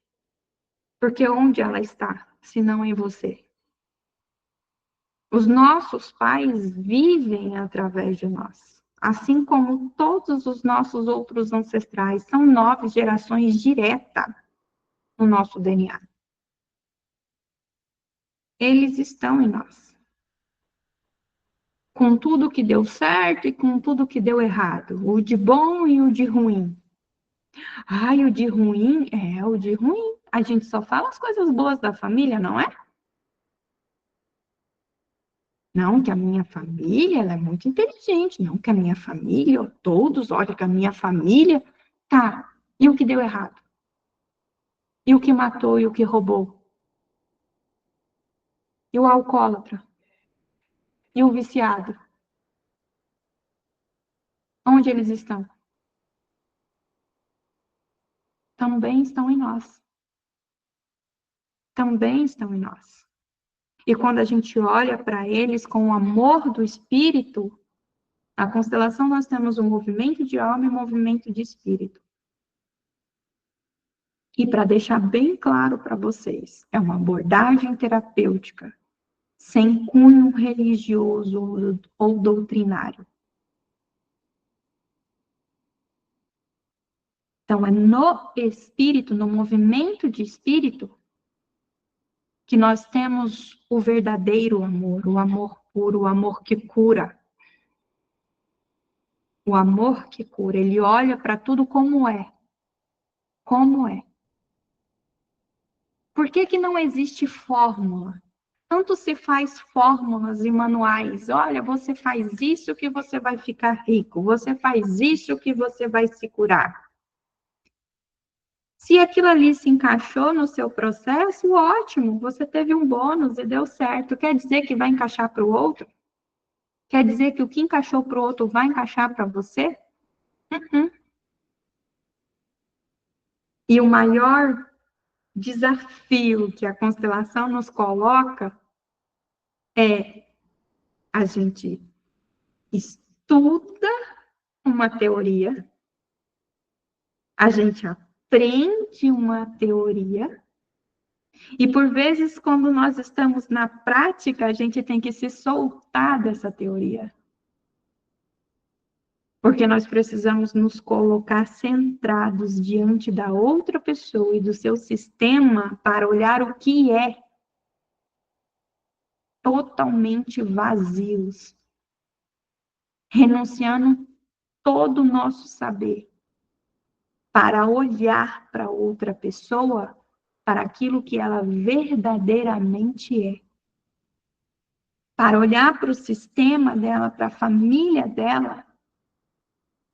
Porque onde ela está, se não em você? Os nossos pais vivem através de nós. Assim como todos os nossos outros ancestrais. São 9 gerações diretas no nosso DNA. Eles estão em nós. Com tudo que deu certo e com tudo que deu errado. O de bom e o de ruim. Ai, o de ruim é o de ruim. A gente só fala as coisas boas da família, não é? Não, que a minha família ela é muito inteligente. Não, que a minha família, todos, olha, que a minha família. Tá, e o que deu errado? E o que matou e o que roubou? E o alcoólatra? E o viciado? Onde eles estão? Também estão em nós. Também estão em nós. E quando a gente olha para eles com o amor do espírito, na constelação nós temos um movimento de alma e um movimento de espírito. E para deixar bem claro para vocês, é uma abordagem terapêutica sem cunho religioso ou doutrinário. Então, é no espírito, no movimento de espírito, que nós temos o verdadeiro amor, o amor puro, o amor que cura. O amor que cura, ele olha para tudo como é. Como é. Por que que não existe fórmula? Tanto se faz fórmulas e manuais. Olha, você faz isso que você vai ficar rico. Você faz isso que você vai se curar. Se aquilo ali se encaixou no seu processo, ótimo. Você teve um bônus e deu certo. Quer dizer que vai encaixar para o outro? Quer dizer que o que encaixou para o outro vai encaixar para você? E o maior desafio que a constelação nos coloca é a gente estuda uma teoria, a gente aprende uma teoria, e por vezes, quando nós estamos na prática, a gente tem que se soltar dessa teoria. Porque nós precisamos nos colocar centrados diante da outra pessoa e do seu sistema para olhar o que é totalmente vazios, renunciando todo o nosso saber para olhar para outra pessoa, para aquilo que ela verdadeiramente é. para olhar para o sistema dela, para a família dela,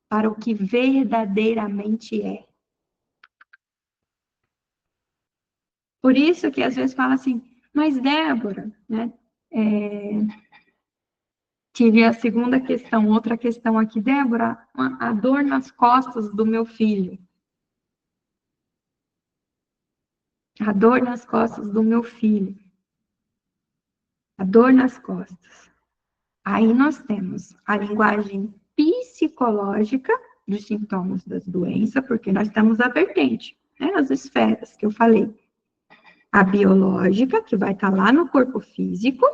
para o que verdadeiramente é. Por isso que às vezes fala assim, mas Débora, né? Tive a segunda questão, outra questão aqui, Débora, a dor nas costas do meu filho. A dor nas costas do meu filho. A dor nas costas. Aí nós temos a linguagem psicológica dos sintomas das doenças, porque nós temos a vertente, né, as esferas que eu falei. A biológica, que vai estar lá no corpo físico,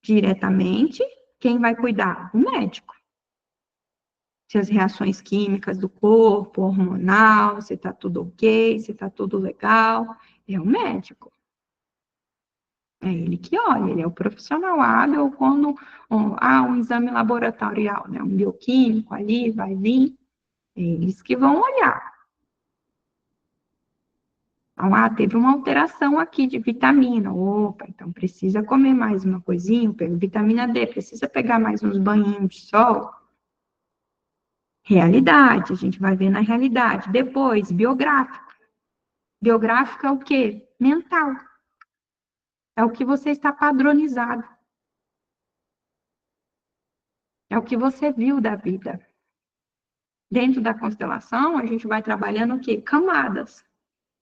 diretamente. Quem vai cuidar? O médico. Se as reações químicas do corpo, hormonal, se está tudo ok, se está tudo legal, é o médico. É ele que olha, ele é o profissional hábil quando há um exame laboratorial, né, um bioquímico ali, vai vir, eles que vão olhar. Então, teve uma alteração aqui de vitamina, opa, então precisa comer mais uma coisinha, vitamina D, precisa pegar mais uns banhinhos de sol. Realidade, a gente vai ver na realidade. Depois, biográfico. Biográfico é o quê? Mental. É o que você está padronizado. É o que você viu da vida. Dentro da constelação, a gente vai trabalhando o quê? Camadas.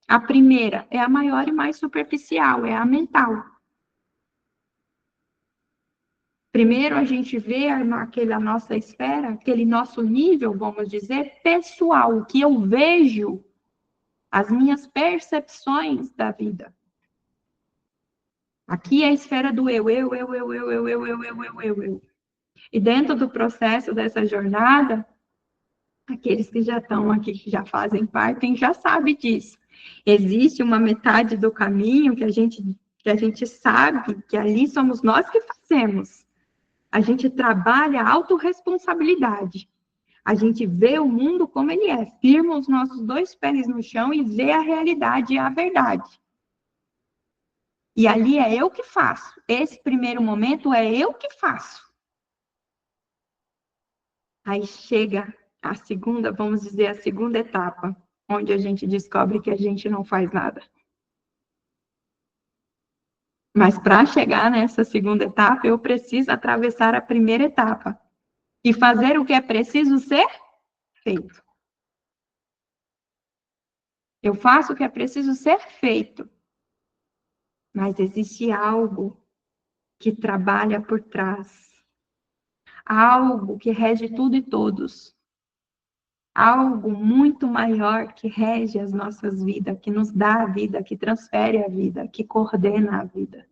A primeira é a maior e mais superficial, é a mental. Primeiro, a gente vê naquela nossa esfera, aquele nosso nível, vamos dizer, pessoal, o que eu vejo, as minhas percepções da vida. Aqui é a esfera do eu. E dentro do processo dessa jornada, aqueles que já estão aqui, que já fazem parte, já sabem disso. Existe uma metade do caminho que a gente sabe que ali somos nós que fazemos. A gente trabalha a autorresponsabilidade. A gente vê o mundo como ele é, firma os nossos 2 pés no chão e vê a realidade e a verdade. E ali é eu que faço. Esse primeiro momento é eu que faço. Aí chega a segunda, vamos dizer, a segunda etapa, onde a gente descobre que a gente não faz nada. Mas para chegar nessa segunda etapa, eu preciso atravessar a primeira etapa e fazer o que é preciso ser feito. Eu faço o que é preciso ser feito. Mas existe algo que trabalha por trás. Algo que rege tudo e todos. Algo muito maior que rege as nossas vidas, que nos dá a vida, que transfere a vida, que coordena a vida.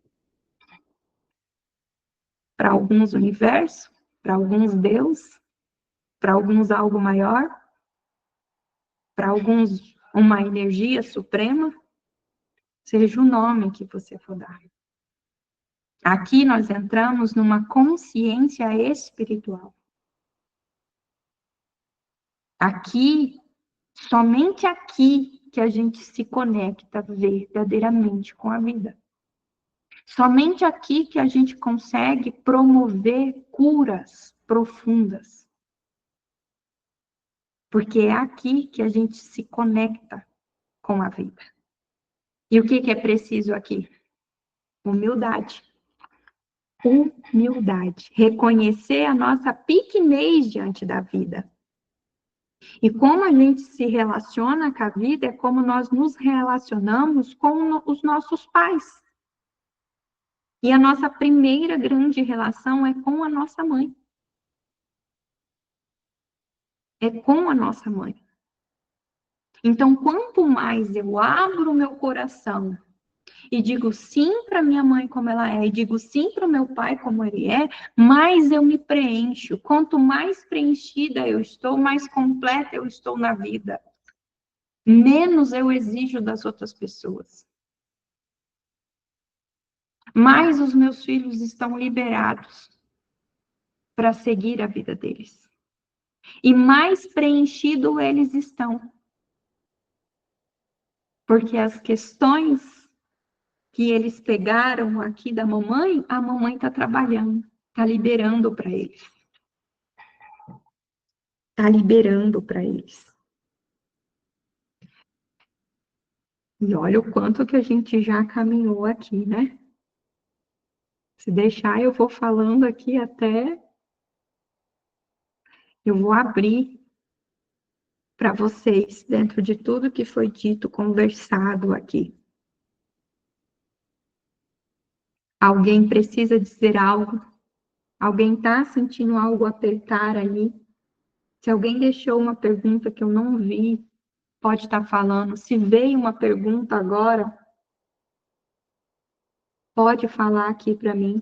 Para alguns, universo, para alguns, Deus, para alguns, algo maior, para alguns, uma energia suprema, seja o nome que você for dar. Aqui nós entramos numa consciência espiritual. Aqui, somente aqui que a gente se conecta verdadeiramente com a vida. Somente aqui que a gente consegue promover curas profundas. Porque é aqui que a gente se conecta com a vida. E o que é preciso aqui? Humildade. Humildade. Reconhecer a nossa pequenez diante da vida. E como a gente se relaciona com a vida é como nós nos relacionamos com os nossos pais. E a nossa primeira grande relação é com a nossa mãe. É com a nossa mãe. Então, quanto mais eu abro o meu coração e digo sim para minha mãe como ela é, e digo sim para o meu pai como ele é, mais eu me preencho. Quanto mais preenchida eu estou, mais completa eu estou na vida. Menos eu exijo das outras pessoas. Mais os meus filhos estão liberados para seguir a vida deles. E mais preenchido eles estão. Porque as questões que eles pegaram aqui da mamãe, a mamãe está trabalhando, está liberando para eles. Está liberando para eles. E olha o quanto que a gente já caminhou aqui, né? Se deixar, eu vou falando aqui até... Eu vou abrir para vocês, dentro de tudo que foi dito, conversado aqui. Alguém precisa dizer algo? Alguém está sentindo algo apertar ali? Se alguém deixou uma pergunta que eu não vi, pode estar falando. Se veio uma pergunta agora, pode falar aqui para mim.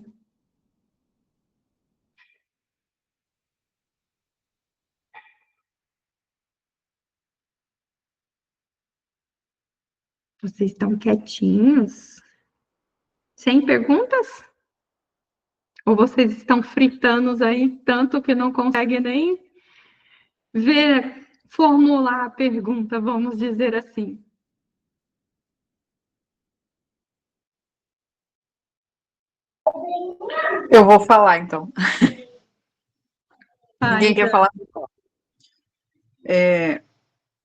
Vocês estão quietinhos? Sem perguntas? Ou vocês estão fritando aí tanto que não conseguem nem ver, formular a pergunta, vamos dizer assim? Eu vou falar, então. Ai, Ninguém quer falar?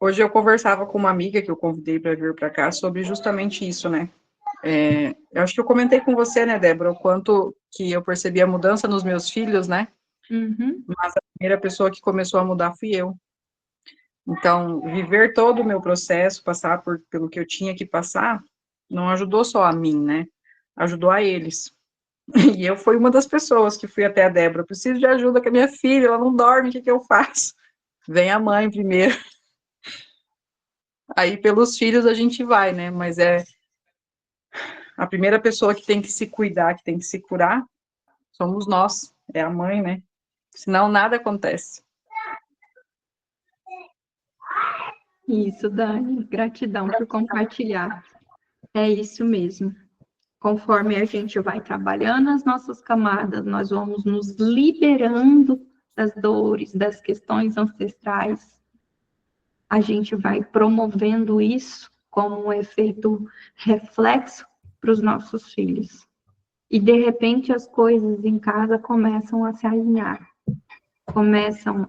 Hoje eu conversava com uma amiga que eu convidei para vir para cá sobre justamente isso, né? Eu acho que eu comentei com você, né, Débora, o quanto que eu percebi a mudança nos meus filhos, né? Uhum. Mas a primeira pessoa que começou a mudar fui eu. Então, viver todo o meu processo, passar pelo que eu tinha que passar, não ajudou só a mim, né? Ajudou a eles. E eu fui uma das pessoas que fui até a Débora. Preciso de ajuda com a minha filha, ela não dorme, o que eu faço? Vem a mãe primeiro. Aí, pelos filhos, a gente vai, né? Mas a primeira pessoa que tem que se cuidar, que tem que se curar, somos nós. É a mãe, né? Senão, nada acontece. Isso, Dani. Gratidão por compartilhar. É isso mesmo. Conforme a gente vai trabalhando as nossas camadas, nós vamos nos liberando das dores, das questões ancestrais. A gente vai promovendo isso como um efeito reflexo para os nossos filhos. E, de repente, as coisas em casa começam a se alinhar.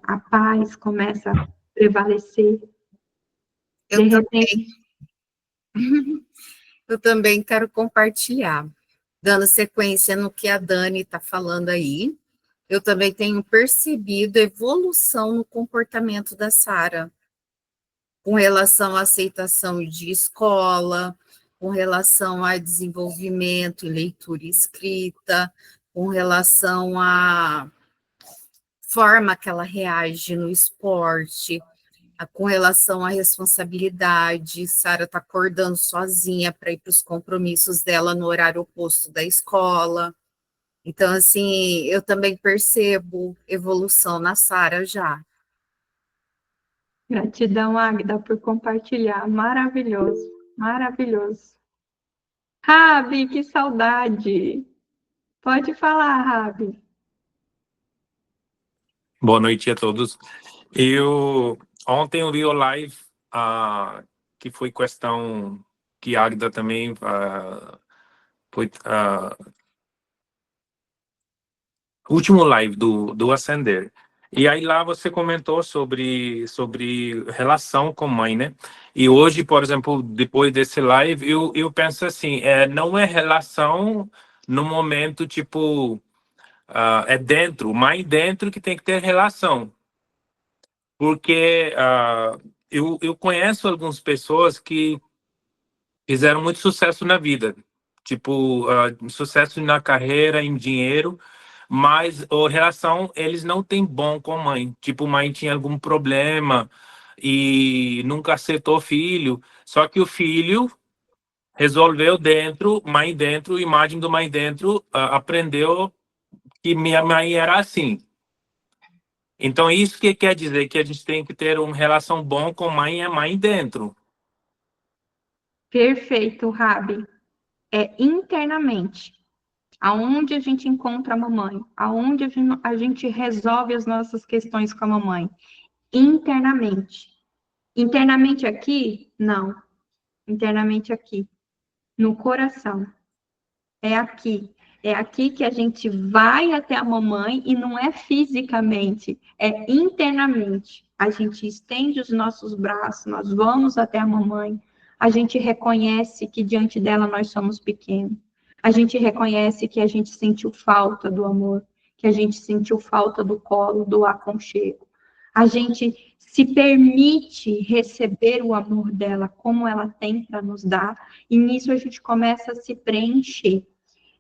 A paz começa a prevalecer. De repente... Eu também quero compartilhar, dando sequência no que a Dani está falando aí. Eu também tenho percebido evolução no comportamento da Sara, com relação à aceitação de escola, com relação a desenvolvimento em leitura e escrita, com relação à forma que ela reage no esporte, com relação à responsabilidade. Sara está acordando sozinha para ir para os compromissos dela no horário oposto da escola. Então, assim, eu também percebo evolução na Sara já. Gratidão, Águida, por compartilhar. Maravilhoso, maravilhoso. Rabi, que saudade. Pode falar, Rabi. Boa noite a todos. Ontem eu vi o live que foi questão que a Agda também foi último live do Ascender. E aí lá você comentou sobre relação com mãe, né? E hoje, por exemplo, depois desse live, eu penso assim, não é relação no momento, tipo, é dentro, mãe dentro que tem que ter relação. Porque eu conheço algumas pessoas que fizeram muito sucesso na vida, tipo, sucesso na carreira, em dinheiro, mas a relação eles não têm bom com a mãe. Tipo, mãe tinha algum problema e nunca aceitou filho, só que o filho resolveu dentro, mãe dentro, imagem do mãe dentro, aprendeu que minha mãe era assim. Então, isso que quer dizer que a gente tem que ter uma relação bom com mãe e mãe dentro. Perfeito, Rabi. É internamente. Aonde a gente encontra a mamãe? Aonde a gente resolve as nossas questões com a mamãe? Internamente. Internamente aqui? Não. Internamente aqui. No coração. é aqui. É aqui que a gente vai até a mamãe e não é fisicamente, é internamente. A gente estende os nossos braços, nós vamos até a mamãe, a gente reconhece que diante dela nós somos pequenos. A gente reconhece que a gente sentiu falta do amor, que a gente sentiu falta do colo, do aconchego. A gente se permite receber o amor dela como ela tem para nos dar, e nisso a gente começa a se preencher.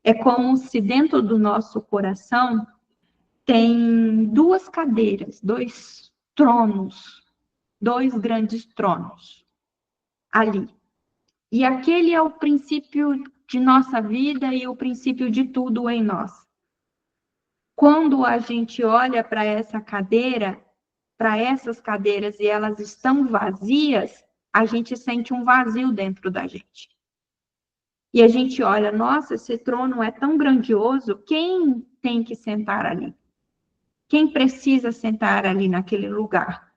É como se dentro do nosso coração tem duas cadeiras, dois tronos, dois grandes tronos ali. E aquele é o princípio de nossa vida e o princípio de tudo em nós. Quando a gente olha para essa cadeira, para essas cadeiras e elas estão vazias, a gente sente um vazio dentro da gente. E a gente olha, nossa, esse trono é tão grandioso, quem tem que sentar ali? Quem precisa sentar ali naquele lugar?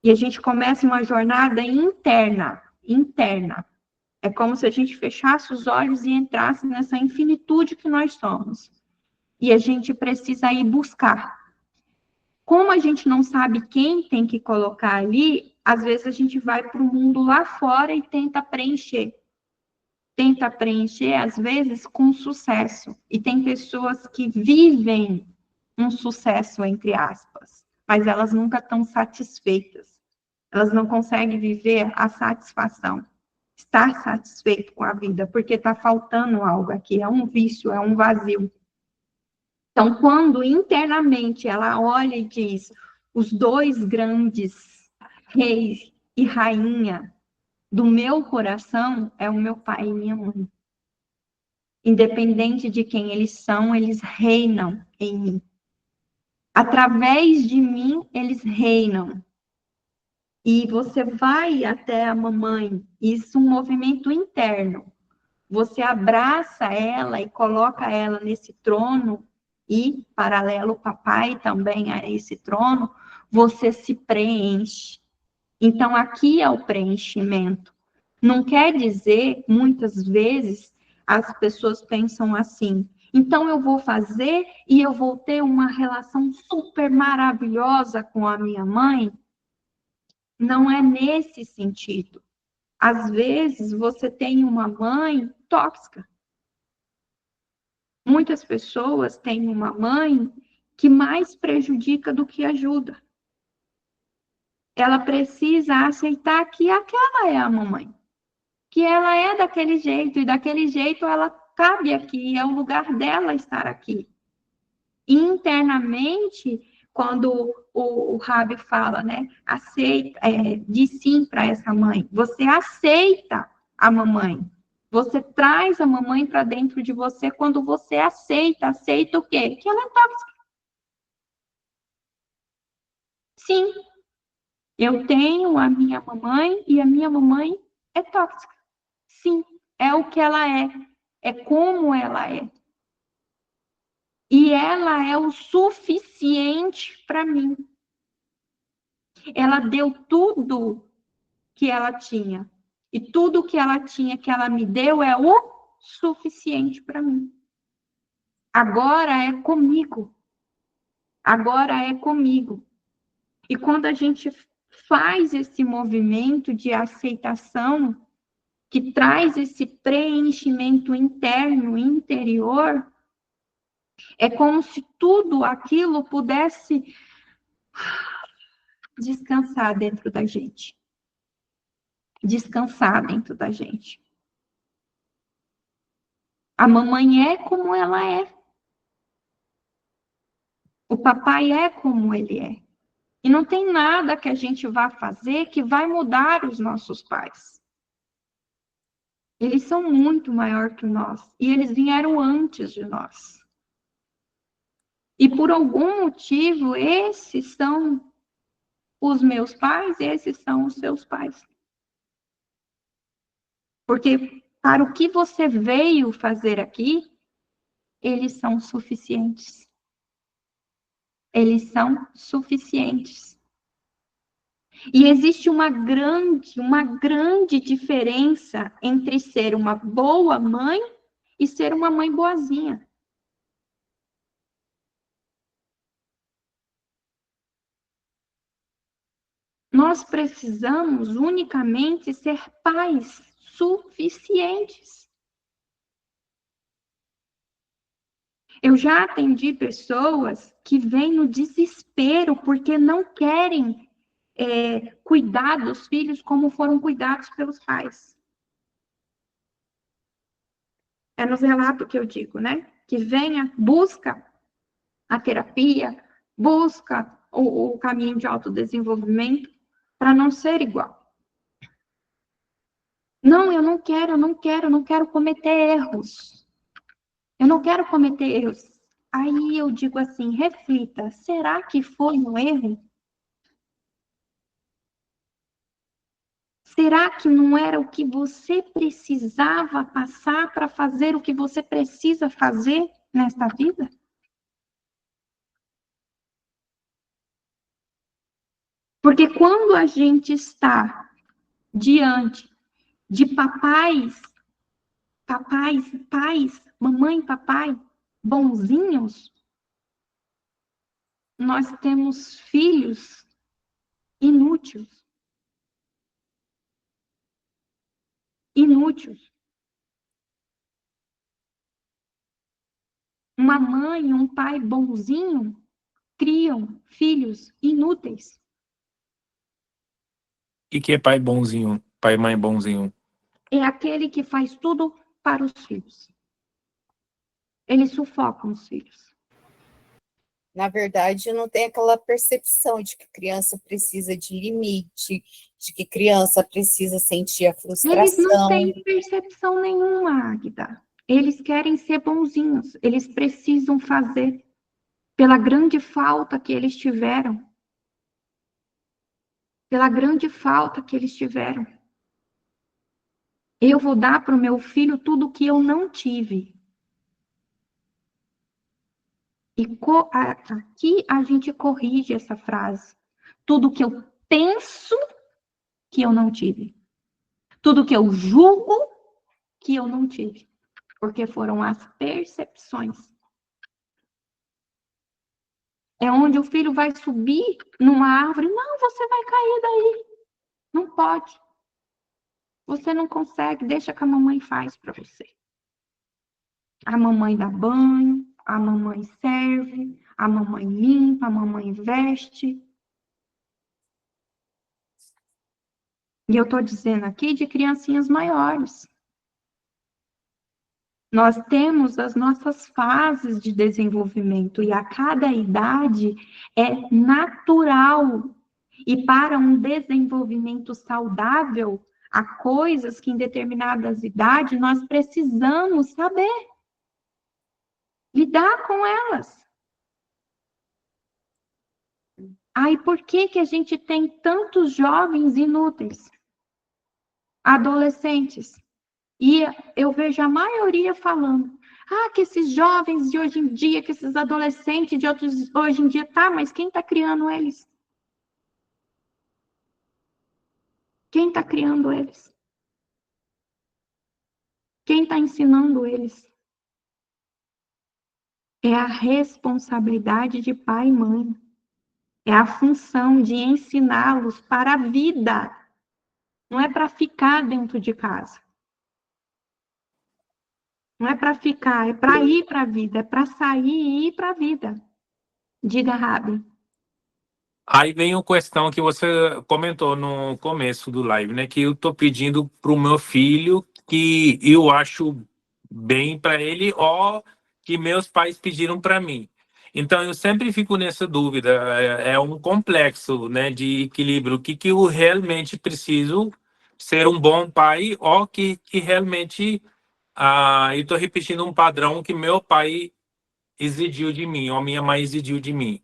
E a gente começa uma jornada interna. É como se a gente fechasse os olhos e entrasse nessa infinitude que nós somos. E a gente precisa ir buscar. Como a gente não sabe quem tem que colocar ali, às vezes a gente vai para o mundo lá fora e tenta preencher. Tenta preencher, às vezes, com sucesso. E tem pessoas que vivem um sucesso, entre aspas, mas elas nunca estão satisfeitas. Elas não conseguem viver a satisfação, estar satisfeito com a vida, porque está faltando algo aqui, é um vício, é um vazio. Então, quando internamente ela olha e diz, os dois grandes reis e rainha do meu coração é o meu pai e minha mãe. Independente de quem eles são, eles reinam em mim. Através de mim, eles reinam. E você vai até a mamãe, isso é um movimento interno. Você abraça ela e coloca ela nesse trono, e, paralelo, o papai também a esse trono, você se preenche. Então, aqui é o preenchimento. Não quer dizer, muitas vezes, as pessoas pensam assim, então eu vou fazer e eu vou ter uma relação super maravilhosa com a minha mãe. Não é nesse sentido. Às vezes, você tem uma mãe tóxica. Muitas pessoas têm uma mãe que mais prejudica do que ajuda. Ela precisa aceitar que aquela é a mamãe. Que ela é daquele jeito, e daquele jeito ela cabe aqui, é o lugar dela estar aqui. Internamente, quando o Rabi fala, né, aceita, diz sim para essa mãe, você aceita a mamãe, você traz a mamãe para dentro de você quando você aceita o quê? Que ela é tóxica. Sim, eu tenho a minha mamãe e a minha mamãe é tóxica. Sim, é o que ela é como ela é. E ela é o suficiente para mim. Ela deu tudo que ela tinha. E tudo que ela tinha, que ela me deu, é o suficiente para mim. Agora é comigo. Agora é comigo. E quando a gente faz esse movimento de aceitação, que traz esse preenchimento interno, interior, é como se tudo aquilo pudesse descansar dentro da gente. Descansar dentro da gente. A mamãe é como ela é. O papai é como ele é. E não tem nada que a gente vá fazer que vai mudar os nossos pais. Eles são muito maior que nós. E eles vieram antes de nós. E por algum motivo, esses são os meus pais, esses são os seus pais. Porque para o que você veio fazer aqui, eles são suficientes. Eles são suficientes. E existe uma grande diferença entre ser uma boa mãe e ser uma mãe boazinha. Nós precisamos unicamente ser pais suficientes. Eu já atendi pessoas que vêm no desespero porque não querem cuidar dos filhos como foram cuidados pelos pais. É nos relatos que eu digo, né? Que venha, busca a terapia, busca o caminho de autodesenvolvimento para não ser igual. Não, eu não quero cometer erros. Eu não quero cometer erros. Aí eu digo assim, reflita, será que foi um erro? Será que não era o que você precisava passar para fazer o que você precisa fazer nesta vida? Porque quando a gente está diante de pais, mamãe e papai, bonzinhos, nós temos filhos inúteis. Inúteis. Uma mãe e um pai bonzinho criam filhos inúteis. E que é pai bonzinho, pai e mãe bonzinho? É aquele que faz tudo para os filhos. Eles sufocam os filhos. Na verdade, não tem aquela percepção de que criança precisa de limite, de que criança precisa sentir a Eles não frustração. têm percepção nenhuma, Águida. Eles querem ser bonzinhos. Eles precisam fazer pela grande falta que eles tiveram. Pela grande falta que eles tiveram. Eu vou dar para o meu filho tudo que eu não tive. E aqui a gente corrige essa frase. Tudo que eu penso que eu não tive. Tudo que eu julgo que eu não tive. Porque foram as percepções. É onde o filho vai subir numa árvore. Não, você vai cair daí. Não pode. Você não consegue. Deixa que a mamãe faz para você. A mamãe dá banho, a mamãe serve, a mamãe limpa, a mamãe veste. E eu estou dizendo aqui de criancinhas maiores. Nós temos as nossas fases de desenvolvimento e a cada idade é natural. E para um desenvolvimento saudável, há coisas que em determinadas idades nós precisamos saber lidar com elas. Aí por que a gente tem tantos jovens inúteis? Adolescentes. E eu vejo a maioria falando, que esses jovens de hoje em dia, que esses adolescentes de hoje em dia, tá, mas quem está criando eles? Quem está criando eles? Quem está ensinando eles? É a responsabilidade de pai e mãe. É a função de ensiná-los para a vida. Não é para ficar dentro de casa. Não é para ficar, é para ir para a vida, é para sair e ir para a vida. Diga, Rabi. Aí vem a questão que você comentou no começo do live, né? Que eu tô pedindo pro meu filho que eu acho bem para ele ou que meus pais pediram para mim. Então eu sempre fico nessa dúvida. É um complexo, né, de equilíbrio. O que eu realmente preciso ser um bom pai ou que realmente eu estou repetindo um padrão que meu pai exigiu de mim ou minha mãe exigiu de mim.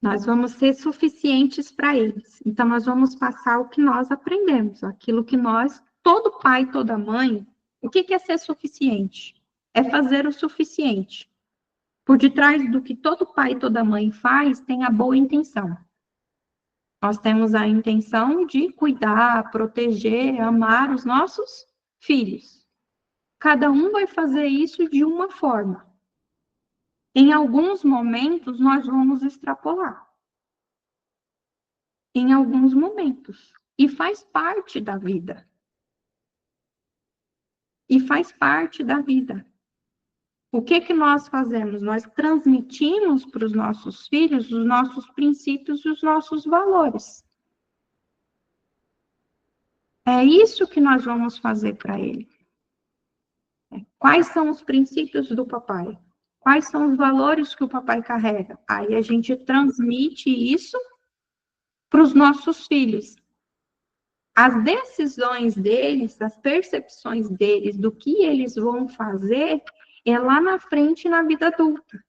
Nós vamos ser suficientes para eles. Então, nós vamos passar o que nós aprendemos, aquilo que todo pai, toda mãe, o que é ser suficiente? É fazer o suficiente. Por detrás do que todo pai e toda mãe faz, tem a boa intenção. Nós temos a intenção de cuidar, proteger, amar os nossos filhos. Cada um vai fazer isso de uma forma. Em alguns momentos, nós vamos extrapolar. Em alguns momentos. E faz parte da vida. E faz parte da vida. O que nós fazemos? Nós transmitimos para os nossos filhos os nossos princípios e os nossos valores. É isso que nós vamos fazer para ele. Quais são os princípios do papai? Quais são os valores que o papai carrega? Aí a gente transmite isso para os nossos filhos. As decisões deles, as percepções deles do que eles vão fazer é lá na frente na vida adulta.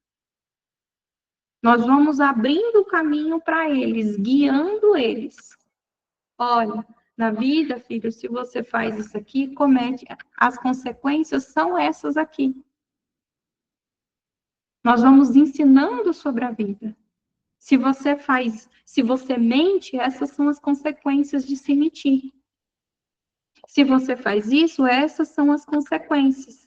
Nós vamos abrindo o caminho para eles, guiando eles. Olha, na vida, filho, se você faz isso aqui, comete, as consequências são essas aqui. Nós vamos ensinando sobre a vida. Se você mente, essas são as consequências de se mentir. Se você faz isso, essas são as consequências.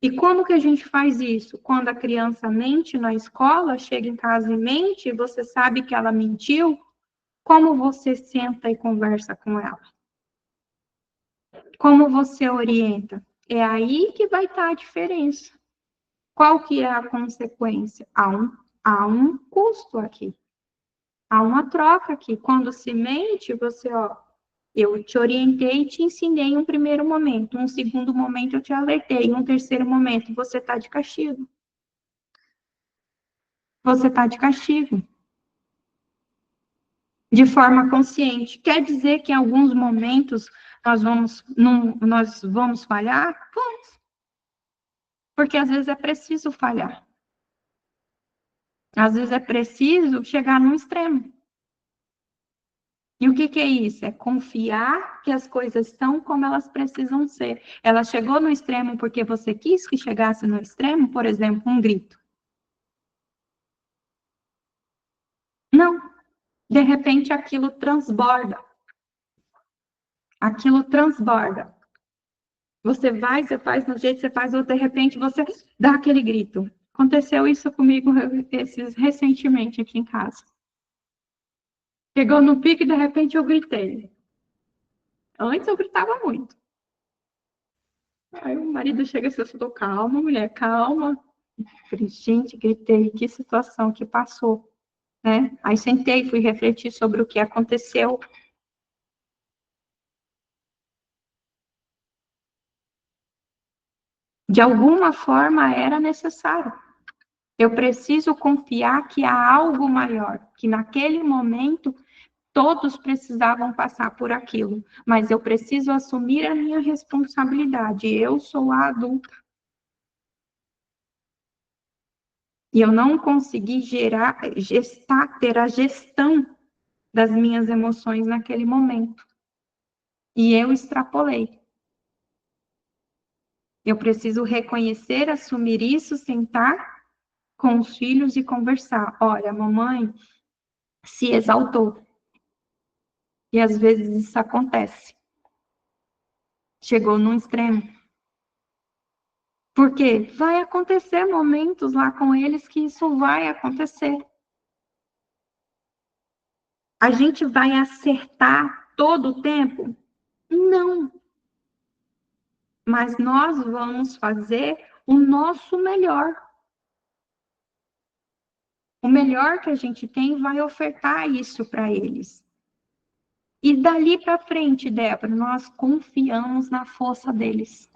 E como que a gente faz isso? Quando a criança mente na escola, chega em casa e mente, e você sabe que ela mentiu, como você senta e conversa com ela? Como você orienta? É aí que vai estar a diferença. Qual que é a consequência? Há um custo aqui. Há uma troca aqui. Quando se mente, você, eu te orientei e te ensinei em um primeiro momento. Um segundo momento, eu te alertei. Em um terceiro momento, você está de castigo. Você está de castigo. De forma consciente. Quer dizer que em alguns momentos nós vamos falhar? Vamos. Porque às vezes é preciso falhar. Às vezes é preciso chegar num extremo. E o que é isso? É confiar que as coisas são como elas precisam ser. Ela chegou no extremo porque você quis que chegasse no extremo, por exemplo, um grito. Não. De repente aquilo transborda. Aquilo transborda. Você faz no jeito que você faz, ou de repente você dá aquele grito. Aconteceu isso comigo recentemente aqui em casa. Chegou no pico e de repente eu gritei. Antes eu gritava muito. Aí o marido chega e falou, calma, mulher, calma. Falei, gente, gritei, que situação que passou, né? Aí sentei, fui refletir sobre o que aconteceu. De alguma forma era necessário. Eu preciso confiar que há algo maior, que naquele momento todos precisavam passar por aquilo, mas eu preciso assumir a minha responsabilidade. Eu sou a adulta. E eu não consegui ter a gestão das minhas emoções naquele momento. E eu extrapolei. Eu preciso reconhecer, assumir isso, sentar com os filhos e conversar. Olha, a mamãe se exaltou. E às vezes isso acontece. Chegou num extremo. Porque vai acontecer momentos lá com eles que isso vai acontecer. A gente vai acertar todo o tempo? Não. Mas nós vamos fazer o nosso melhor. O melhor que a gente tem vai ofertar isso para eles. E dali para frente, Débora, nós confiamos na força deles.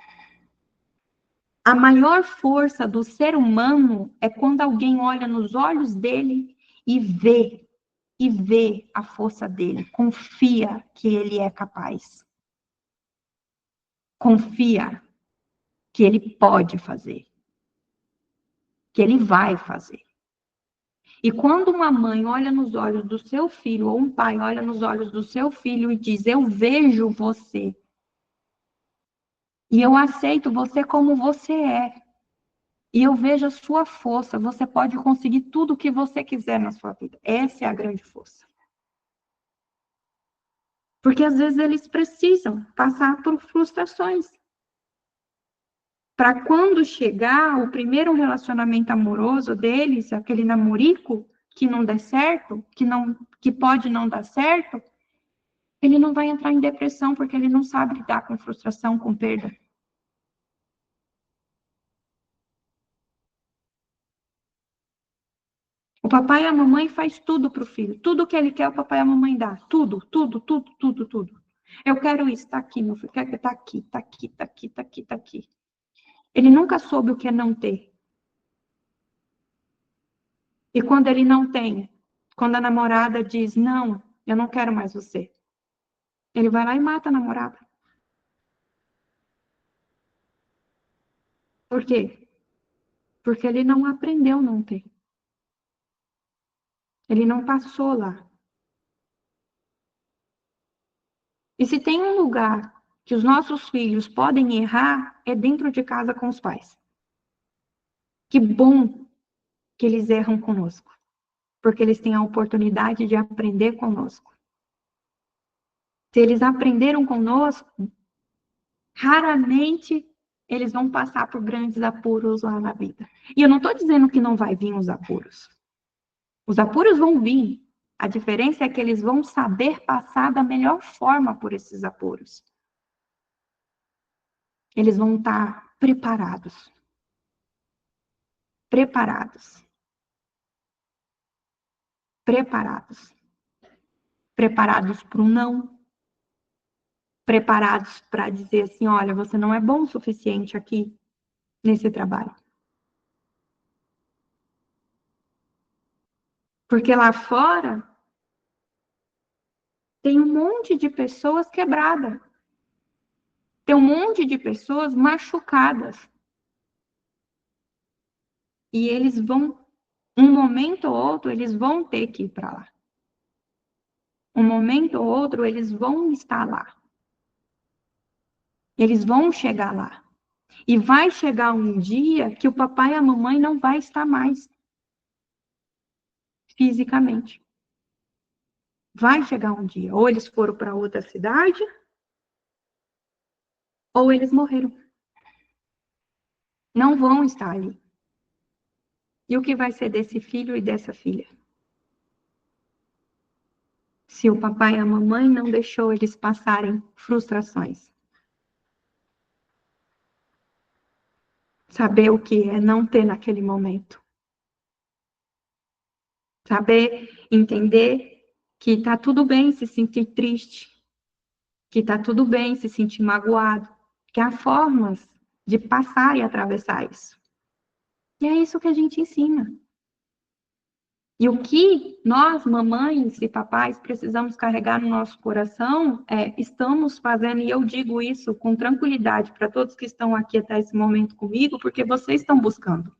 A maior força do ser humano é quando alguém olha nos olhos dele e vê a força dele, confia que ele é capaz. Confia que ele pode fazer. Que ele vai fazer. E quando uma mãe olha nos olhos do seu filho, ou um pai olha nos olhos do seu filho e diz, eu vejo você. E eu aceito você como você é. E eu vejo a sua força. Você pode conseguir tudo o que você quiser na sua vida. Essa é a grande força. Porque às vezes eles precisam passar por frustrações. para quando chegar o primeiro relacionamento amoroso deles, aquele namorico que não der certo, que pode não dar certo, ele não vai entrar em depressão porque ele não sabe lidar com frustração, com perda. O papai e a mamãe faz tudo para o filho. Tudo que ele quer, o papai e a mamãe dá. Tudo, tudo, tudo, tudo, tudo. Eu quero isso, tá aqui, meu filho. Quero que tá aqui, tá aqui, tá aqui, tá aqui, tá aqui. Ele nunca soube o que é não ter. E quando ele não tem, quando a namorada diz, não, eu não quero mais você, ele vai lá e mata a namorada. Por quê? Porque ele não aprendeu não ter. Ele não passou lá. E se tem um lugar que os nossos filhos podem errar, é dentro de casa com os pais. Que bom que eles erram conosco, porque eles têm a oportunidade de aprender conosco. Se eles aprenderam conosco, raramente eles vão passar por grandes apuros lá na vida. E eu não estou dizendo que não vai vir os apuros. Os apuros vão vir. A diferença é que eles vão saber passar da melhor forma por esses apuros. Eles vão estar preparados. Preparados. Preparados. Preparados para o não. Preparados para dizer assim, olha, você não é bom o suficiente aqui nesse trabalho. Porque lá fora tem um monte de pessoas quebradas. Tem um monte de pessoas machucadas. E eles vão, um momento ou outro, eles vão ter que ir para lá. Um momento ou outro, eles vão estar lá. Eles vão chegar lá. E vai chegar um dia que o papai e a mamãe não vai estar mais fisicamente. Vai chegar um dia. Ou eles foram para outra cidade, ou eles morreram. Não vão estar ali. E o que vai ser desse filho e dessa filha? Se o papai e a mamãe não deixou eles passarem frustrações. Saber o que é não ter naquele momento. Saber entender que está tudo bem se sentir triste. Que está tudo bem se sentir magoado. Que há formas de passar e atravessar isso. E é isso que a gente ensina. E o que nós, mamães e papais, precisamos carregar no nosso coração é, estamos fazendo, e eu digo isso com tranquilidade para todos que estão aqui até esse momento comigo, porque vocês estão buscando.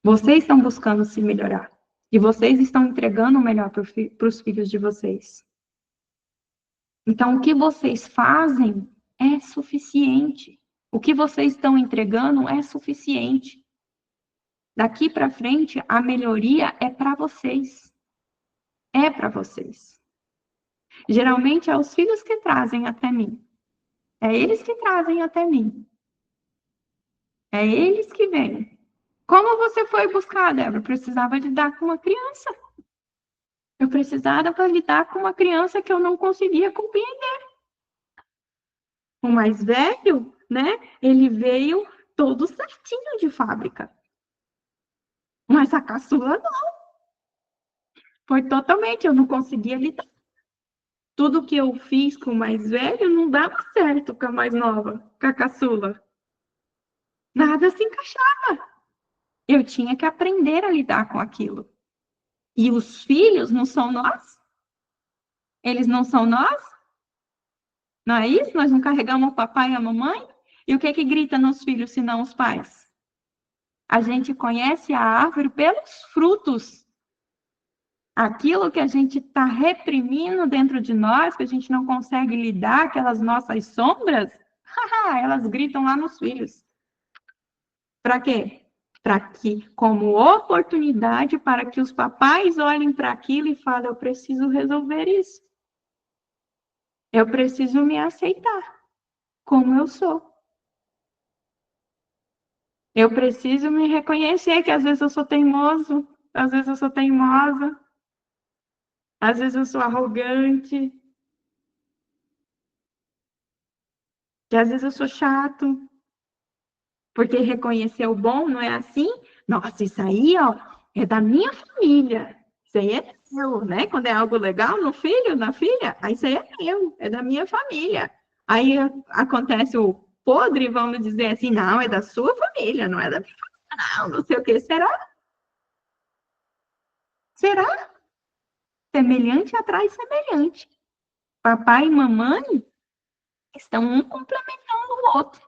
Vocês estão buscando se melhorar. E vocês estão entregando o melhor para os filhos de vocês. Então, o que vocês fazem é suficiente. O que vocês estão entregando é suficiente. Daqui para frente, a melhoria é para vocês. É para vocês. Geralmente, é os filhos que trazem até mim. É eles que trazem até mim. É eles que vêm. Como você foi buscar, Débora? Eu precisava lidar com uma criança. Eu precisava lidar com uma criança que eu não conseguia compreender. O mais velho, né? Ele veio todo certinho de fábrica. Mas a caçula não. Foi totalmente, eu não conseguia lidar. Tudo que eu fiz com o mais velho não dava certo com a mais nova, com a caçula. Nada se encaixava. Eu tinha que aprender a lidar com aquilo. E os filhos não são nós? Eles não são nós? Não é isso? Nós não carregamos o papai e a mamãe? E o que que grita nos filhos, senão os pais? A gente conhece a árvore pelos frutos. Aquilo que a gente está reprimindo dentro de nós, que a gente não consegue lidar, aquelas nossas sombras, elas gritam lá nos filhos. Para quê? Para que, como oportunidade, para que os papais olhem para aquilo e falem, eu preciso resolver isso. Eu preciso me aceitar como eu sou. Eu preciso me reconhecer que às vezes eu sou teimoso, às vezes eu sou teimosa, às vezes eu sou arrogante, que às vezes eu sou chato, porque reconhecer o bom não é assim? Nossa, isso aí, ó, é da minha família. Isso aí é meu, né? Quando é algo legal no filho, na filha, aí isso aí é meu, é da minha família. Aí acontece o podre, vamos dizer assim, não, é da sua família, não é da minha família, não, não sei o que. Será? Será? Semelhante atrai semelhante. Papai e mamãe estão um complementando o outro.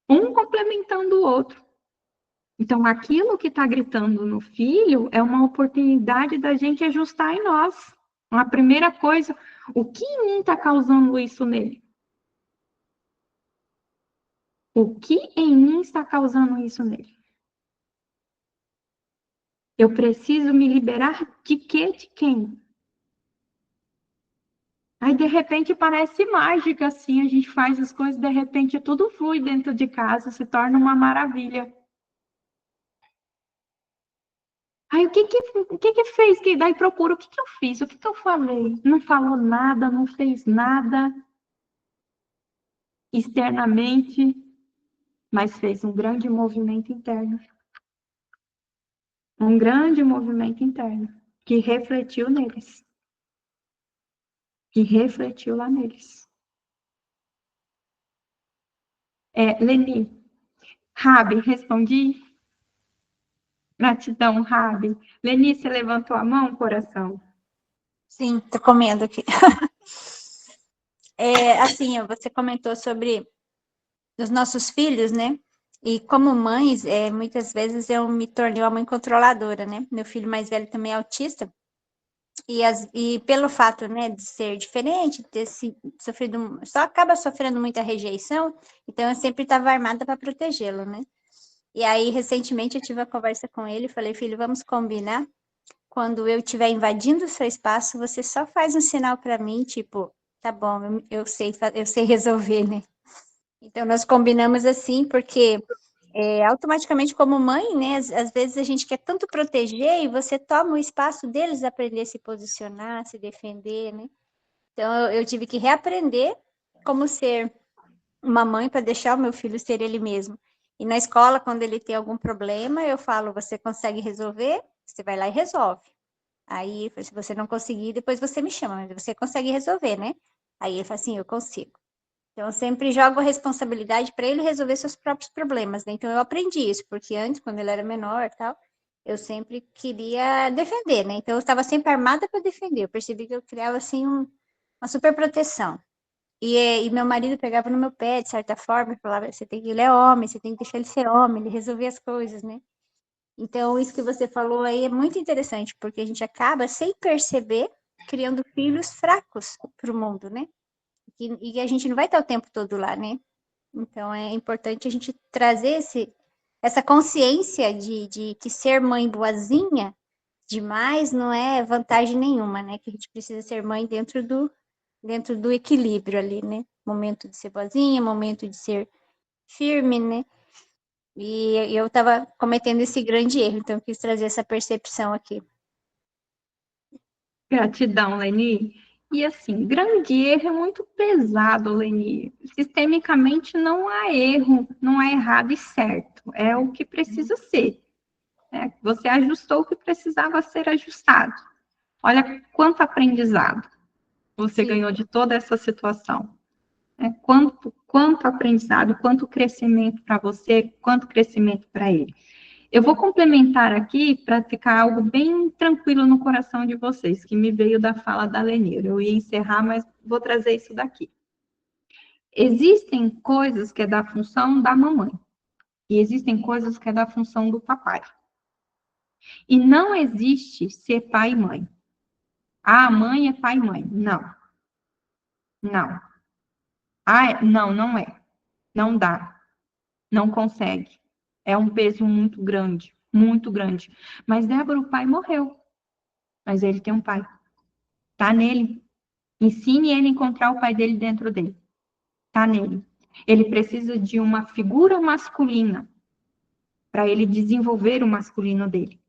Um complementando o outro. Então, aquilo que está gritando no filho é uma oportunidade da gente ajustar em nós. A primeira coisa, o que em mim está causando isso nele? O que em mim está causando isso nele? Eu preciso me liberar de quê? De quem? Aí, de repente, parece mágica, assim, a gente faz as coisas, de repente, tudo flui dentro de casa, se torna uma maravilha. Aí, o que fez? Daí procura, o que eu fiz? O que eu falei? Não falou nada, não fez nada externamente, mas fez um grande movimento interno. Um grande movimento interno, que refletiu neles. Que refletiu lá neles. Leni, Rabi, respondi? Gratidão, Rabi. Leni, você levantou a mão, coração? Sim, tô comendo aqui. Assim, você comentou sobre os nossos filhos, né? E como mães, muitas vezes eu me tornei uma mãe controladora, né? Meu filho mais velho também é autista. E pelo fato, né, de ser diferente, de ter sofrido, só acaba sofrendo muita rejeição, então eu sempre estava armada para protegê-lo, né? E aí, recentemente, eu tive uma conversa com ele e falei, filho, vamos combinar? Quando eu estiver invadindo o seu espaço, você só faz um sinal para mim, tipo, tá bom, eu sei resolver, né? Então, nós combinamos assim, porque automaticamente, como mãe, né, às vezes a gente quer tanto proteger e você toma o espaço deles aprender a se posicionar, se defender, né? Então, eu tive que reaprender como ser uma mãe para deixar o meu filho ser ele mesmo. E na escola, quando ele tem algum problema, eu falo: você consegue resolver? Você vai lá e resolve. Aí, se você não conseguir, depois você me chama, mas você consegue resolver, né? Aí ele fala assim: eu consigo. Então, eu sempre jogo a responsabilidade para ele resolver seus próprios problemas, né? Então, eu aprendi isso, porque antes, quando ele era menor e tal, eu sempre queria defender, né? Então, eu estava sempre armada para defender. Eu percebi que eu criava, assim, uma super proteção. E meu marido pegava no meu pé, de certa forma, e falava: você tem que, ele é homem, você tem que deixar ele ser homem, ele resolver as coisas, né? Então, isso que você falou aí é muito interessante, porque a gente acaba, sem perceber, criando filhos fracos para o mundo, né? E a gente não vai estar o tempo todo lá, né? Então, é importante a gente trazer essa consciência de que ser mãe boazinha demais não é vantagem nenhuma, né? Que a gente precisa ser mãe dentro do equilíbrio ali, né? Momento de ser boazinha, momento de ser firme, né? E eu estava cometendo esse grande erro, então eu quis trazer essa percepção aqui. Gratidão, Leni. E assim, grande erro é muito pesado, Leni. Sistemicamente não há erro, não há errado e certo. É o que precisa ser. Você ajustou o que precisava ser ajustado. Olha quanto aprendizado você Sim. ganhou de toda essa situação. Quanto aprendizado, quanto crescimento para você, quanto crescimento para ele. Eu vou complementar aqui para ficar algo bem tranquilo no coração de vocês, que me veio da fala da Lenir. Eu ia encerrar, mas vou trazer isso daqui. Existem coisas que é da função da mamãe, e existem coisas que é da função do papai. E não existe ser pai e mãe. Ah, mãe é pai e mãe. Não. Não. Ah, não, não é. Não dá. Não consegue. É um peso muito grande, muito grande. Mas, Débora, o pai morreu. Mas ele tem um pai. Tá nele. Ensine ele a encontrar o pai dele dentro dele. Tá nele. Ele precisa de uma figura masculina para ele desenvolver o masculino dele.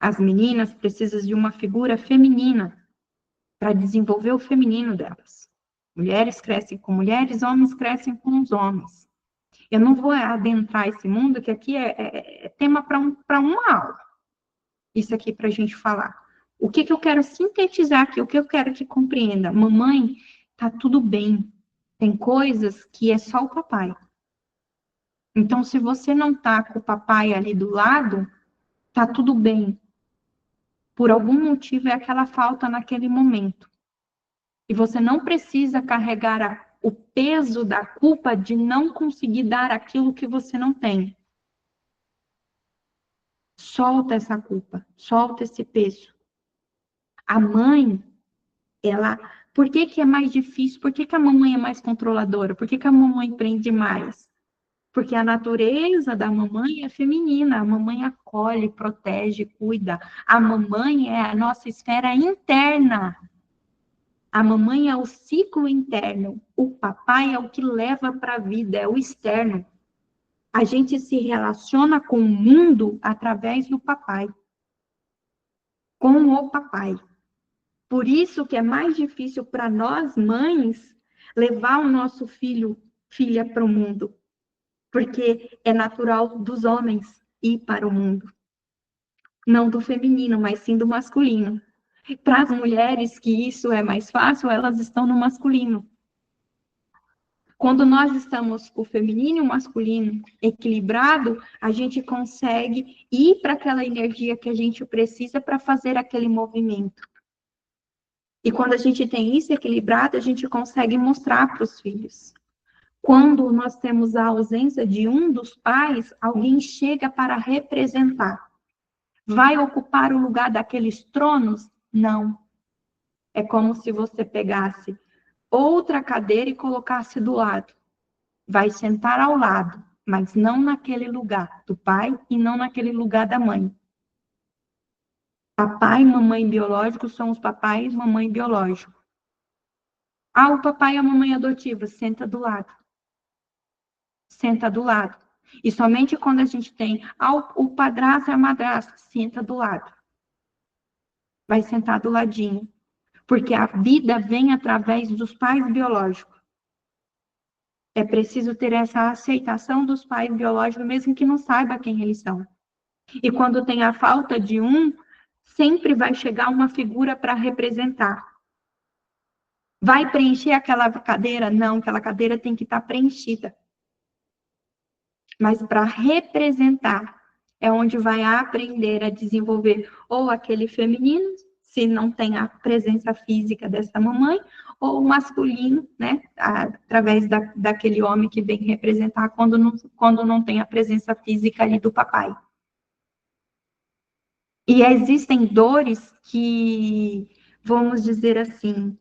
As meninas precisam de uma figura feminina para desenvolver o feminino delas. Mulheres crescem com mulheres, homens crescem com os homens. Eu não vou adentrar esse mundo, que aqui é tema para uma aula. Isso aqui para a gente falar. O que eu quero sintetizar aqui, o que eu quero que compreenda. Mamãe, tá tudo bem. Tem coisas que é só o papai. Então, se você não tá com o papai ali do lado, tá tudo bem. Por algum motivo é aquela falta naquele momento. E você não precisa carregar o peso da culpa de não conseguir dar aquilo que você não tem. Solta essa culpa, solta esse peso. A mãe, ela... Por que é mais difícil? Por que a mamãe é mais controladora? Por que a mamãe prende mais? Porque a natureza da mamãe é feminina. A mamãe acolhe, protege, cuida. A mamãe é a nossa esfera interna. A mamãe é o ciclo interno. O papai é o que leva para a vida, é o externo. A gente se relaciona com o mundo através do papai. Com o papai. Por isso que é mais difícil para nós, mães, levar o nosso filho, filha para o mundo. Porque é natural dos homens ir para o mundo. Não do feminino, mas sim do masculino. Para as mulheres que isso é mais fácil, elas estão no masculino. Quando nós estamos com o feminino e o masculino equilibrado, a gente consegue ir para aquela energia que a gente precisa para fazer aquele movimento. E quando a gente tem isso equilibrado, a gente consegue mostrar para os filhos. Quando nós temos a ausência de um dos pais, alguém chega para representar. Vai ocupar o lugar daqueles tronos? Não. É como se você pegasse outra cadeira e colocasse do lado. Vai sentar ao lado, mas não naquele lugar do pai e não naquele lugar da mãe. Papai e mamãe biológicos são os papais e mamãe biológico. Ah, o papai e a mamãe adotiva, senta do lado. Senta do lado. E somente quando a gente tem o padrasto e a madrasta, senta do lado. Vai sentar do ladinho. Porque a vida vem através dos pais biológicos. É preciso ter essa aceitação dos pais biológicos, mesmo que não saiba quem eles são. E quando tem a falta de um, sempre vai chegar uma figura para representar. Vai preencher aquela cadeira? Não, aquela cadeira tem que estar preenchida. Mas para representar é onde vai aprender a desenvolver ou aquele feminino, se não tem a presença física dessa mamãe, ou o masculino, né, através daquele homem que vem representar quando não tem a presença física ali do papai. E existem dores que, vamos dizer assim,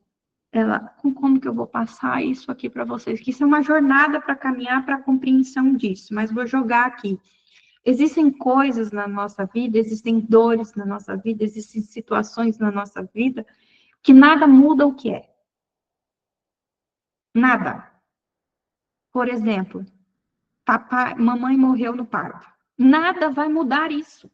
como que eu vou passar isso aqui para vocês? Que isso é uma jornada para caminhar para a compreensão disso, mas vou jogar aqui. Existem coisas na nossa vida, existem dores na nossa vida, existem situações na nossa vida que nada muda o que é. Nada. Por exemplo, mamãe morreu no parto. Nada vai mudar isso.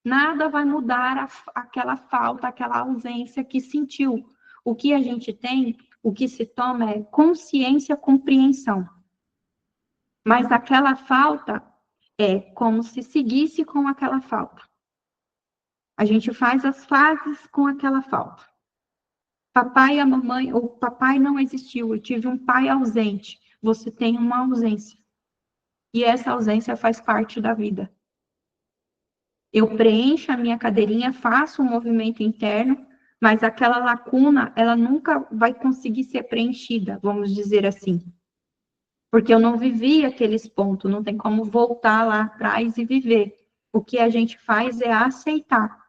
Nada vai mudar aquela falta, aquela ausência que sentiu. O que a gente tem, o que se toma é consciência, compreensão. Mas aquela falta é como se seguisse com aquela falta. A gente faz as fases com aquela falta. Papai e a mamãe, o papai não existiu, eu tive um pai ausente. Você tem uma ausência. E essa ausência faz parte da vida. Eu preencho a minha cadeirinha, faço um movimento interno, mas aquela lacuna, ela nunca vai conseguir ser preenchida, vamos dizer assim. Porque eu não vivi aqueles pontos, não tem como voltar lá atrás e viver. O que a gente faz é aceitar.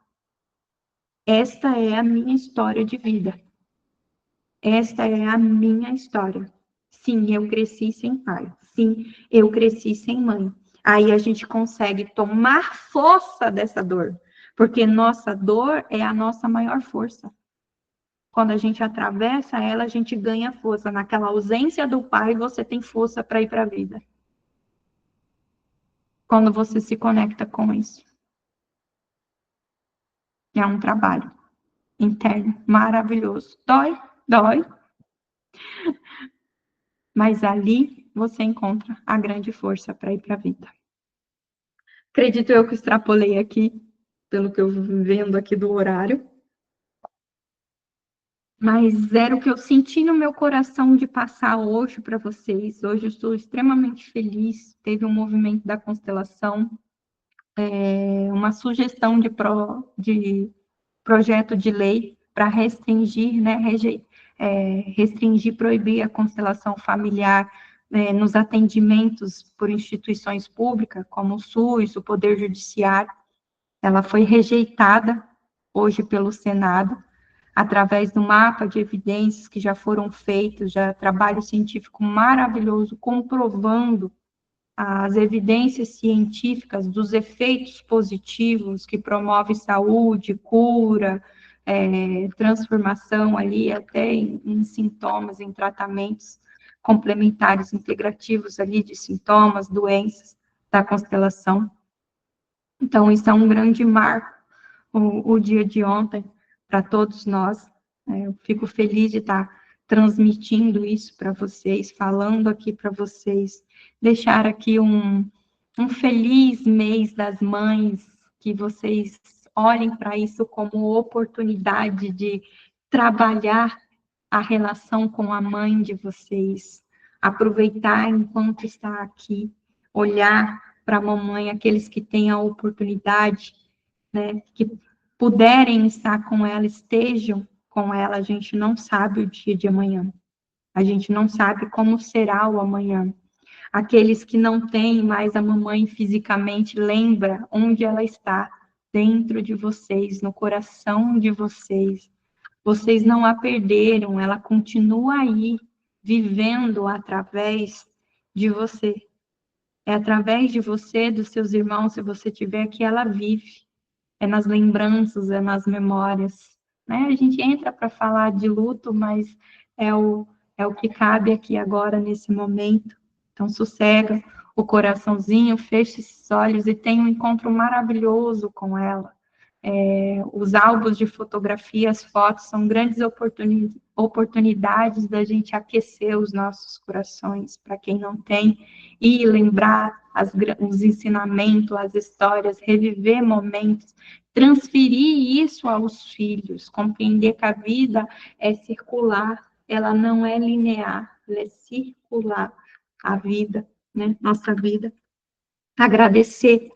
Esta é a minha história de vida. Esta é a minha história. Sim, eu cresci sem pai. Sim, eu cresci sem mãe. Aí a gente consegue tomar força dessa dor. Porque nossa dor é a nossa maior força. Quando a gente atravessa ela, a gente ganha força. Naquela ausência do pai, você tem força para ir para a vida. Quando você se conecta com isso. É um trabalho interno maravilhoso. Dói, dói. Mas ali você encontra a grande força para ir para a vida. Acredito eu que extrapolei aqui, pelo que eu vendo aqui do horário. Mas era o que eu senti no meu coração de passar hoje para vocês. Hoje eu estou extremamente feliz. Teve um movimento da constelação, uma sugestão de projeto de lei para restringir, né, restringir, proibir a constelação familiar nos atendimentos por instituições públicas, como o SUS, o Poder Judiciário. Ela foi rejeitada hoje pelo Senado, através do mapa de evidências que já foram feitos, já trabalho científico maravilhoso, comprovando as evidências científicas dos efeitos positivos que promove saúde, cura, transformação ali, até em sintomas, em tratamentos complementares integrativos ali de sintomas, doenças da constelação. Então, isso é um grande marco, o dia de ontem, para todos nós. Eu fico feliz de estar transmitindo isso para vocês, falando aqui para vocês, deixar aqui um feliz mês das mães, que vocês olhem para isso como oportunidade de trabalhar a relação com a mãe de vocês, aproveitar enquanto está aqui, olhar para a mamãe, aqueles que têm a oportunidade, né, que puderem estar com ela, estejam com ela. A gente não sabe o dia de amanhã, a gente não sabe como será o amanhã. Aqueles que não têm mais a mamãe fisicamente, lembra onde ela está, dentro de vocês, no coração de vocês. Vocês não a perderam, ela continua aí, vivendo através de você. É através de você, dos seus irmãos, se você tiver, que ela vive. É nas lembranças, é nas memórias. Né? A gente entra para falar de luto, mas é o que cabe aqui agora, nesse momento. Então, sossega o coraçãozinho, feche esses olhos e tenha um encontro maravilhoso com ela. Os álbuns de fotografia, as fotos, são grandes oportunidades da gente aquecer os nossos corações, para quem não tem, e lembrar os ensinamentos, as histórias, reviver momentos, transferir isso aos filhos, compreender que a vida é circular, ela não é linear, ela é circular, a vida, né, nossa vida. Agradecer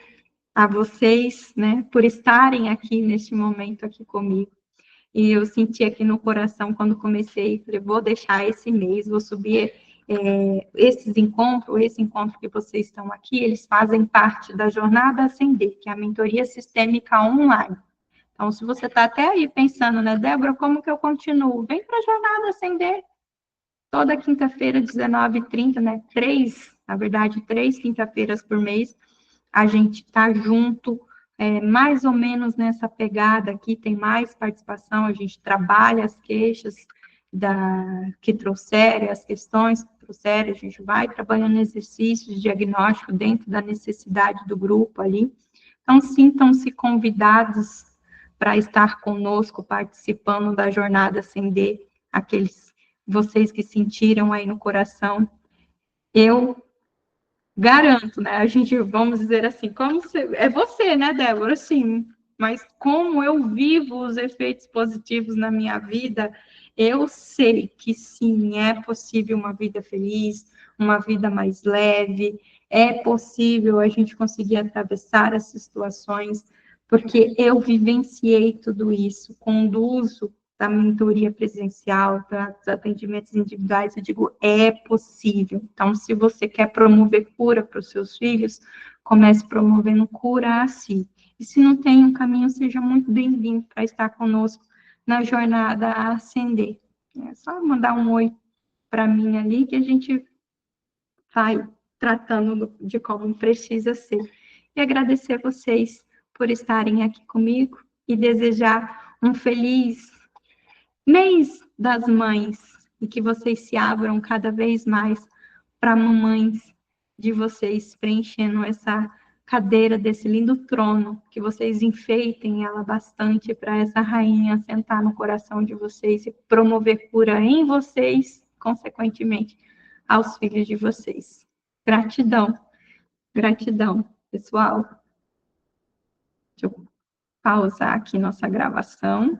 a vocês, né, por estarem aqui neste momento aqui comigo. E eu senti aqui no coração, quando comecei, falei, vou deixar esse mês, vou subir esse encontro que vocês estão aqui, eles fazem parte da Jornada Ascender, que é a mentoria sistêmica online. Então, se você está até aí pensando, né, Débora, como que eu continuo? Vem para a Jornada Ascender. Toda quinta-feira, 19h30, né, na verdade, 3 quinta-feiras por mês, a gente está junto, mais ou menos nessa pegada aqui, tem mais participação, a gente trabalha as queixas que trouxeram, as questões que trouxeram, a gente vai trabalhando exercícios de diagnóstico dentro da necessidade do grupo ali. Então, sintam-se convidados para estar conosco, participando da Jornada Ascender, vocês que sentiram aí no coração. Eu garanto, né? A gente, vamos dizer assim, é você, né, Débora? Sim, mas como eu vivo os efeitos positivos na minha vida, eu sei que sim, é possível uma vida feliz, uma vida mais leve, é possível a gente conseguir atravessar as situações, porque eu vivenciei tudo isso, conduzo da mentoria presencial, dos atendimentos individuais, eu digo, é possível. Então, se você quer promover cura para os seus filhos, comece promovendo cura a si. E se não tem um caminho, seja muito bem-vindo para estar conosco na jornada a ascender. É só mandar um oi para mim ali, que a gente vai tratando de como precisa ser. E agradecer a vocês por estarem aqui comigo e desejar um feliz Mês das Mães, e que vocês se abram cada vez mais para mamães de vocês, preenchendo essa cadeira desse lindo trono, que vocês enfeitem ela bastante para essa rainha sentar no coração de vocês e promover cura em vocês, consequentemente, aos filhos de vocês. Gratidão, gratidão, pessoal. Deixa eu pausar aqui nossa gravação.